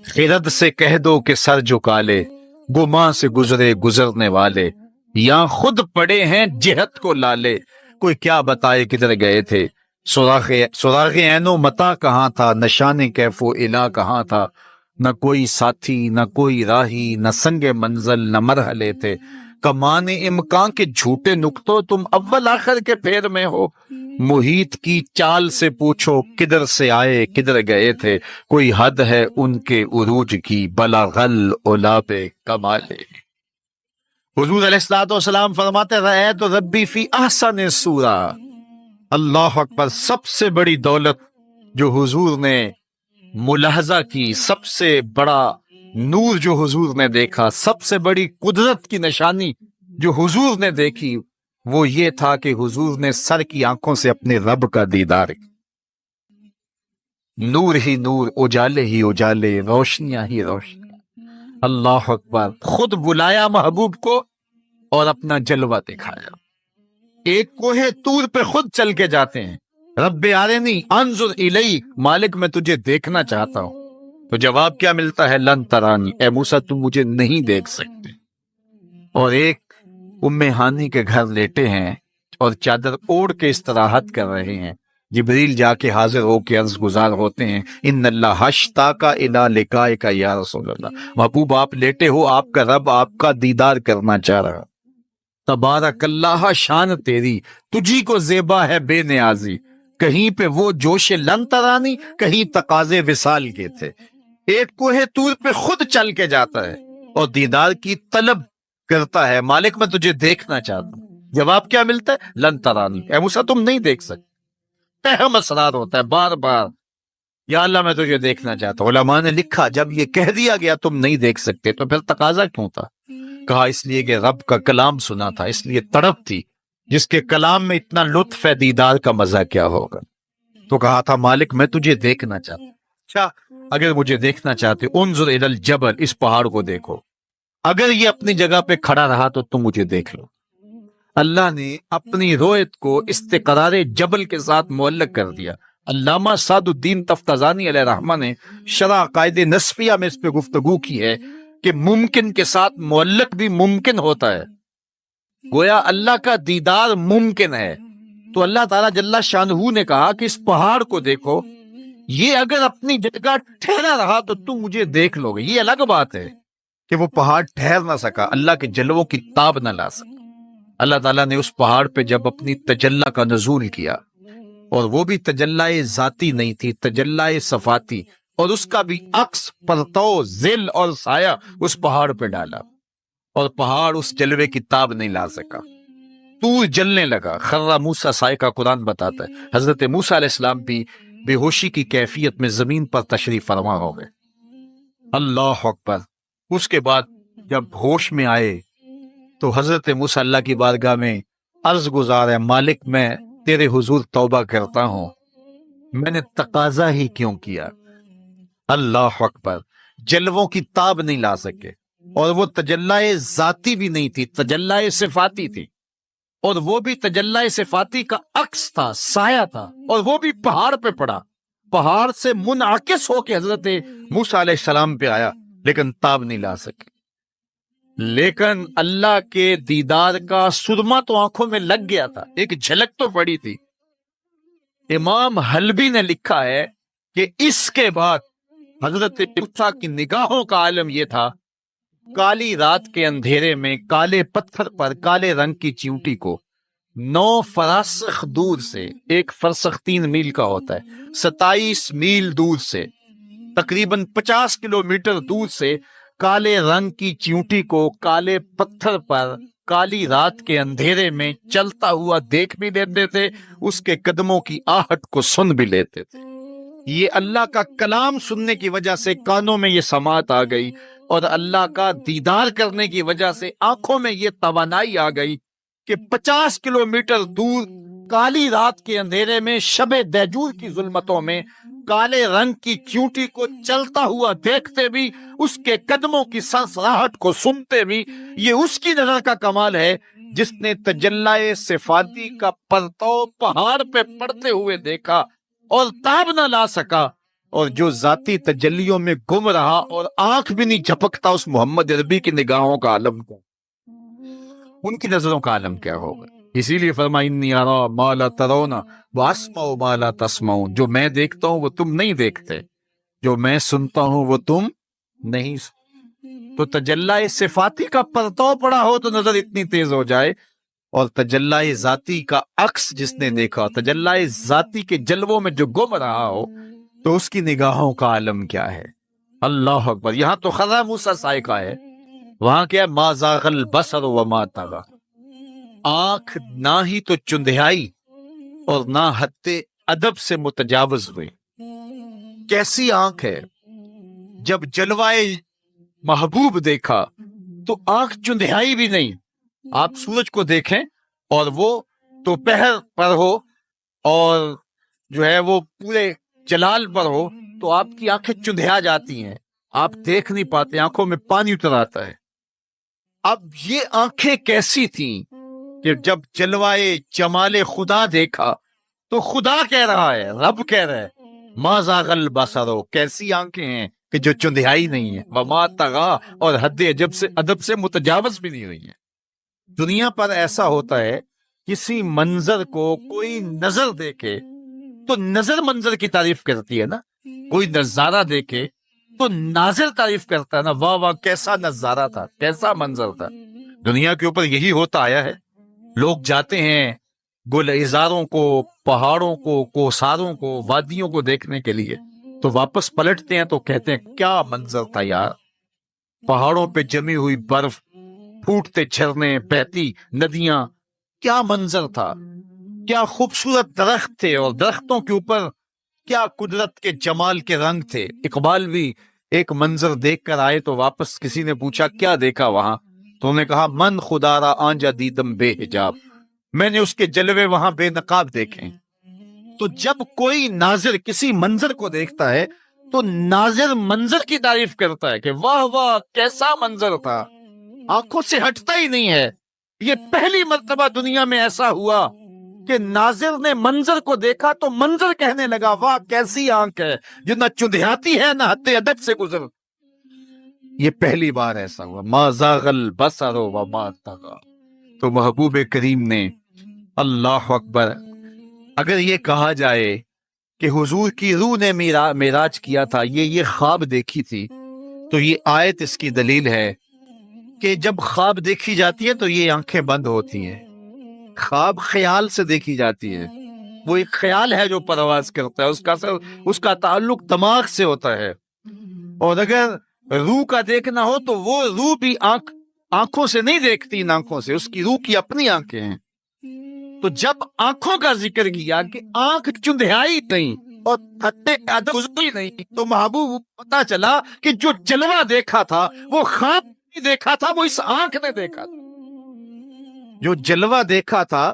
خرد سے کہہ دو کہ سر جھکا لے، گماں سے گزرے گزرنے والے، یا خود پڑے ہیں جہت کو لالے، کوئی کیا بتائے کدھر گئے تھے، سراغ عین و متا کہاں تھا، نشان کیف و الا کہاں تھا، نہ کوئی ساتھی نہ کوئی راہی، نہ سنگ منزل نہ مرحلے تھے، کمان امکان کے جھوٹے نقطوں تم اول آخر کے پھیر میں ہو، محیط کی چال سے پوچھو کدھر سے آئے کدھر گئے تھے، کوئی حد ہے ان کے عروج کی، بلغل اولاب کمالے۔ حضور علیہ الصلوۃ والسلام فرماتے رأیت ربی فی احسن صورہ۔ اللہ اکبر۔ سب سے بڑی دولت جو حضور نے ملاحظہ کی، سب سے بڑا نور جو حضور نے دیکھا، سب سے بڑی قدرت کی نشانی جو حضور نے دیکھی، وہ یہ تھا کہ حضور نے سر کی آنکھوں سے اپنے رب کا دیدار کیا۔ نور ہی نور، اجالے ہی اجالے، روشنیاں ہی روشنیاں۔ اللہ اکبر۔ خود بلایا محبوب کو اور اپنا جلوہ دکھایا۔ ایک کوہ طور پہ خود چل کے جاتے ہیں، رب ارنی انظر الیک، مالک میں تجھے دیکھنا چاہتا ہوں۔ تو جواب کیا ملتا ہے؟ لن ترانی، اے موسیٰ تم مجھے نہیں دیکھ سکتے۔ اور ایک ام ہانی کے گھر لیٹے ہیں اور چادر اوڑھ کے استراحت کر رہے ہیں، جبریل جا کے حاضر ہو کے عرض گزار ہوتے ہیں، ان اللہ اشتاق الی لقائک یا رسول اللہ، محبوب آپ لیٹے ہو، آپ کا رب آپ کا دیدار کرنا چاہ رہا۔ تبارک اللہ، شان تیری، تجھی کو زیبا ہے بے نیازی، کہیں پہ وہ جوش لن ترانی، کہیں تقاضے وصال کے تھے۔ ایک کوہ طور پہ خود چل کے جاتا ہے اور دیدار کی طلب کرتا ہے، مالک میں تجھے دیکھنا چاہتا ہوں۔ جواب کیا ملتا ہے؟ لن ترانی، اے موسیٰ تم نہیں دیکھ سکتے۔ اہم اصرار ہوتا ہے بار بار، یا اللہ میں تجھے دیکھنا چاہتا ہوں۔ علماء نے لکھا جب یہ کہہ دیا گیا تم نہیں دیکھ سکتے تو پھر تقاضا کیوں تھا؟ کہا اس لیے کہ رب کا کلام سنا تھا، اس لیے تڑپ تھی، جس کے کلام میں اتنا لطف ہے دیدار کا مزہ کیا ہوگا۔ تو کہا تھا مالک میں تجھے دیکھنا چاہتا ہوں۔ اچھا اگر مجھے دیکھنا چاہتے انظر الی الجبل، اس پہاڑ کو دیکھو، اگر یہ اپنی جگہ پہ کھڑا رہا تو تم مجھے دیکھ لو۔ اللہ نے اپنی رویت کو استقرار جبل کے ساتھ معلق کر دیا۔ علامہ سعد الدین تفتزانی علیہ رحمہ نے شرح عقائد نسفیہ میں اس پہ گفتگو کی ہے کہ ممکن کے ساتھ معلق بھی ممکن ہوتا ہے، گویا اللہ کا دیدار ممکن ہے۔ تو اللہ تعالیٰ جل شانہ نے کہا کہ اس پہاڑ کو دیکھو، یہ اگر اپنی جگہ ٹھہرا رہا تو تم مجھے دیکھ لو گے۔ یہ الگ بات ہے کہ وہ پہاڑ ٹھہر نہ سکا، اللہ کے جلووں کی تاب نہ لا سکا۔ اللہ تعالیٰ نے اس پہاڑ پہ جب اپنی تجلی کا نزول کیا، اور وہ بھی تجلی ذاتی نہیں تھی، تجلی صفاتی، اور اس کا بھی عکس پرتو ظل اور سایہ اس پہاڑ پہ ڈالا، اور پہاڑ اس جلوے کی تاب نہیں لا سکا۔ طور جلنے لگا، خرّ موسیٰ صاعقہ، قرآن بتاتا ہے حضرت موسیٰ علیہ السلام بھی بے ہوشی کی کیفیت میں زمین پر تشریف فرما ہو گئے۔ اللہ اکبر۔ اس کے بعد جب ہوش میں آئے تو حضرت موسیٰ اللہ کی بارگاہ میں عرض گزار ہے، مالک میں تیرے حضور توبہ کرتا ہوں، میں نے تقاضا ہی کیوں کیا۔ اللہ اکبر۔ جلووں کی تاب نہیں لا سکے، اور وہ تجلی ذاتی بھی نہیں تھی، تجلی صفاتی تھی، اور وہ بھی تجلی صفاتی کا عکس تھا، سایہ تھا، اور وہ بھی پہاڑ پہ پڑا، پہاڑ سے منعکس ہو کے حضرت موسیٰ علیہ السلام پہ آیا۔ لیکن تاب نہیں لا سکے. لیکن اللہ کے دیدار کا سرما تو آنکھوں میں لگ گیا تھا، ایک جھلک تو پڑی تھی. امام حلبی نے لکھا ہے کہ اس کے بعد حضرت موسیٰ کی نگاہوں کا عالم یہ تھا، کالی رات کے اندھیرے میں کالے پتھر پر کالے رنگ کی چیونٹی کو 9 فراسخ دور سے، ایک فرسخ 3 میل کا ہوتا ہے، 27 میل دور سے، تقریباً 50 کلومیٹر دور سے کالے رنگ کی چیونٹی کو کالے پتھر پر کالی رات کے اندھیرے میں چلتا ہوا دیکھ بھی لیتے تھے، اس کے قدموں کی آہٹ کو سن بھی لیتے تھے. یہ اللہ کا کلام سننے کی وجہ سے کانوں میں یہ سماعت آ گئی، اور اللہ کا دیدار کرنے کی وجہ سے آنکھوں میں یہ توانائی آ گئی کہ 50 کلومیٹر دور کالی رات کے اندھیرے میں شب دیجور کی ظلمتوں میں کالے رنگ کی چیونٹی کو چلتا ہوا دیکھتے بھی، اس کے قدموں کی سرسراہٹ کو سنتے بھی. یہ اس کی نظر کا کمال ہے جس نے تجلی صفاتی کا پرتو پہاڑ پہ پڑتے ہوئے دیکھا اور تاب نہ لا سکا، اور جو ذاتی تجلیوں میں گم رہا اور آنکھ بھی نہیں جھپکتا اس محمد عربی کی نگاہوں کا عالم کو، ان کی نظروں کا عالم کیا ہوگا. اسی لیے فرمایا انی ارا ما لا ترون واسمع ما لا تسمعون، جو میں دیکھتا ہوں وہ تم نہیں دیکھتے، جو میں سنتا ہوں وہ تم نہیں سنتے. تو تجلی صفاتی کا پرتو پڑا ہو تو نظر اتنی تیز ہو جائے، اور تجلی ذاتی کا عکس جس نے دیکھا، تجلی ذاتی کے جلووں میں جو گم رہا ہو، تو اس کی نگاہوں کا عالم کیا ہے. اللہ اکبر. یہاں تو خضر موسیٰ صائقہ ہے، وہاں کیا ہے، ما زاغ البصر وما طغى. آنکھ نہ ہی تو چندھیائی اور نہ حد ادب سے متجاوز ہوئی. کیسی آنکھ ہے، جب جلوائے محبوب دیکھا تو آنکھ چندھیائی بھی نہیں. آپ سورج کو دیکھیں اور وہ دوپہر پر ہو اور جو ہے وہ پورے جلال پر ہو تو آپ کی آنکھیں چندھیا جاتی ہیں، آپ دیکھ نہیں پاتے، آنکھوں میں پانی اتر آتا ہے. اب یہ آنکھیں کیسی تھیں کہ جب جلوائے جمال خدا دیکھا تو خدا کہہ رہا ہے، رب کہہ رہا ہے ما زاغ البصر. کیسی آنکھیں ہیں کہ جو چندھیائی نہیں ہے، وما طغى، اور حد ادب سے متجاوز بھی نہیں ہوئی ہیں. دنیا پر ایسا ہوتا ہے، کسی منظر کو کوئی نظر دیکھے تو نظر منظر کی تعریف کرتی ہے نا، کوئی نظارہ دیکھے تو ناظر تعریف کرتا ہے نا، واہ واہ کیسا نظارہ تھا، کیسا منظر تھا. دنیا کے اوپر یہی ہوتا آیا ہے. لوگ جاتے ہیں گلزاروں کو، پہاڑوں کو، کوساروں کو، وادیوں کو دیکھنے کے لیے، تو واپس پلٹتے ہیں تو کہتے ہیں کیا منظر تھا یار. پہاڑوں پہ جمی ہوئی برف، پھوٹتے جھرنے، بہتی ندیاں، کیا منظر تھا. کیا خوبصورت درخت تھے، اور درختوں کے اوپر کیا قدرت کے جمال کے رنگ تھے. اقبال بھی ایک منظر دیکھ کر آئے تو واپس کسی نے پوچھا کیا دیکھا وہاں، تو انہوں نے کہا من خدا را آنجا دیدم بے حجاب، میں نے اس کے جلوے وہاں بے نقاب دیکھے. تو جب کوئی ناظر کسی منظر کو دیکھتا ہے تو ناظر منظر کی تعریف کرتا ہے کہ واہ واہ کیسا منظر تھا، آنکھوں سے ہٹتا ہی نہیں ہے. یہ پہلی مرتبہ دنیا میں ایسا ہوا کہ ناظر نے منظر کو دیکھا تو منظر کہنے لگا واہ کیسی آنکھ ہے جو نہ چندھیاتی ہے نہ حد ادب سے گزر. یہ پہلی بار ایسا ہوا. ما زاغ البصر وما طغى. تو محبوب کریم نے، اللہ اکبر، اگر یہ کہا جائے کہ حضور کی روح نے معراج کیا تھا، یہ خواب دیکھی تھی، تو یہ آیت اس کی دلیل ہے کہ جب خواب دیکھی جاتی ہے تو یہ آنکھیں بند ہوتی ہیں. خواب خیال سے دیکھی جاتی ہے، وہ ایک خیال ہے جو پرواز کرتا ہے، اس کا تعلق دماغ سے ہوتا ہے. اور اگر روح کا دیکھنا ہو تو وہ روح بھی آنکھوں سے نہیں دیکھتی، ان آنکھوں سے، اس کی روح کی اپنی آنکھیں ہیں. تو جب آنکھوں کا ذکر کیا کہ آنکھ چندھیائی نہیں اور ادب گزری نہیں، تو محبوب پتا چلا کہ جو جلوہ دیکھا تھا وہ خواب نہیں دیکھا تھا، وہ اس آنکھ نے دیکھا تھا. جو جلوہ دیکھا تھا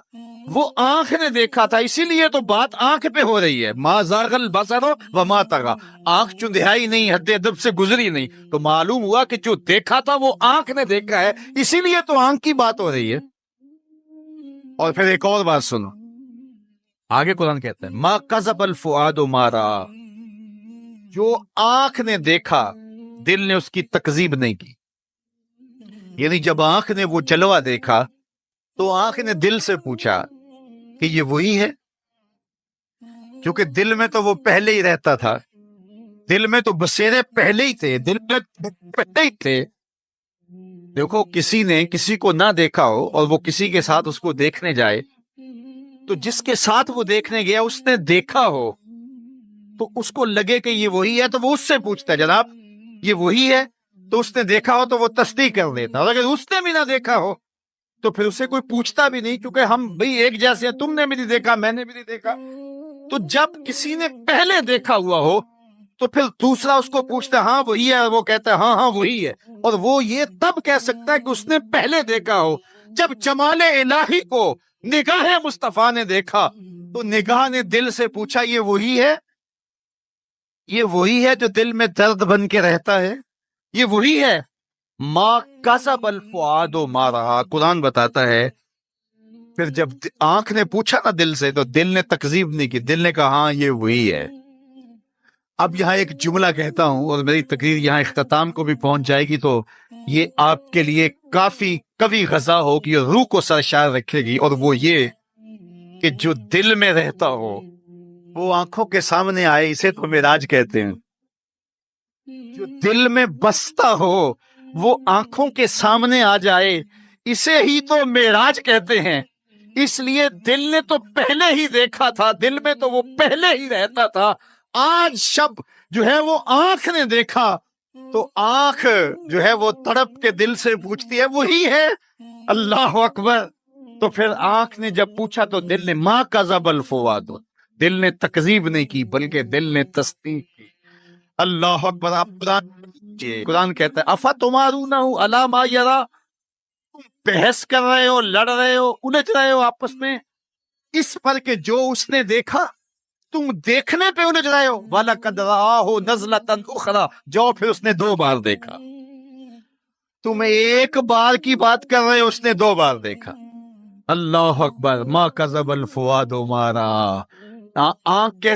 وہ آنکھ نے دیکھا تھا. اسی لیے تو بات آنکھ پہ ہو رہی ہے. ما زاغ البصر وما طغى. آنکھ چندھیائی نہیں، حد ادب سے گزری نہیں، تو معلوم ہوا کہ جو دیکھا تھا وہ آنکھ نے دیکھا ہے، اسی لیے تو آنکھ کی بات ہو رہی ہے. اور پھر ایک اور بات سنو، آگے قرآن کہتا ہے ما کذب الفؤاد ما رأى. جو آنکھ نے دیکھا، دل نے اس کی تکذیب نہیں کی. یعنی جب آنکھ نے وہ جلوہ دیکھا تو آنکھ نے دل سے پوچھا کہ یہ وہی ہے، کیونکہ دل میں تو وہ پہلے ہی رہتا تھا، دل میں تو بسیرے پہلے ہی تھے، دل میں پہلے ہی تھے. دیکھو کسی نے کسی کو نہ دیکھا ہو اور وہ کسی کے ساتھ اس کو دیکھنے جائے تو جس کے ساتھ وہ دیکھنے گیا اس نے دیکھا ہو تو اس کو لگے کہ یہ وہی ہے تو وہ اس سے پوچھتا ہے جناب یہ وہی ہے، تو اس نے دیکھا ہو تو وہ تصدیق کر دیتا. اور اگر اس نے بھی نہ دیکھا ہو تو پھر اسے کوئی پوچھتا بھی نہیں، کیونکہ ہم بھئی ایک جیسے ہیں، تم نے بھی نہیں دیکھا میں نے بھی نہیں دیکھا. تو جب کسی نے پہلے دیکھا ہوا ہو تو پھر دوسرا اس کو پوچھتا ہے ہاں وہی ہے، اور وہ کہتا ہے ہاں وہی ہے. اور وہ یہ تب کہہ سکتا ہے کہ اس نے پہلے دیکھا ہو جب جمال الہی کو نگاہ مصطفیٰ نے دیکھا تو نگاہ نے دل سے پوچھا یہ وہی ہے، یہ وہی ہے جو دل میں درد بن کے رہتا ہے، یہ وہی ہے. ما کذب الفؤاد ما رہا، قرآن بتاتا ہے. پھر جب آنکھ نے پوچھا نا دل سے تو دل نے تکذیب نہیں کی، دل نے کہا ہاں یہ وہی ہے. اب یہاں ایک جملہ کہتا ہوں اور میری تقریر یہاں اختتام کو بھی پہنچ جائے گی تو یہ آپ کے لیے کافی قوی غذا ہوگی اور روح کو سرشار رکھے گی، اور وہ یہ کہ جو دل میں رہتا ہو وہ آنکھوں کے سامنے آئے، اسے تو معراج کہتے ہیں. جو دل میں بستا ہو وہ آنکھوں کے سامنے آ جائے، اسے ہی تو معراج کہتے ہیں. اس لیے دل نے تو پہلے ہی دیکھا تھا، دل میں تو وہ پہلے ہی رہتا تھا. آج شب جو ہے وہ آنکھ نے دیکھا تو آنکھ جو ہے وہ تڑپ کے دل سے پوچھتی ہے وہی ہے. اللہ اکبر. تو پھر آنکھ نے جب پوچھا تو دل نے ما کذب الفؤاد، دل نے تکذیب نہیں کی بلکہ دل نے تصدیق کی. اللہ اکبر. آپ قرآن کہتا ہے افتمارونہ علی ما یری، بحث کر رہے ہو، لڑ رہے ہو، الجھ رہے ہو آپس میں اس پر کہ جو اس نے دیکھا تم دیکھنے پہ الجھ رہے ہو. وَلَقَدْ رَآهُ نَزْلَةً أُخْرَىٰ، جو پھر اس نے 2 بار دیکھا. تم ایک بار کی بات کر رہے ہو، اس نے 2 بار دیکھا. اللہ اکبر. ما کذب الفؤاد ما رأى. آنکھ کیسے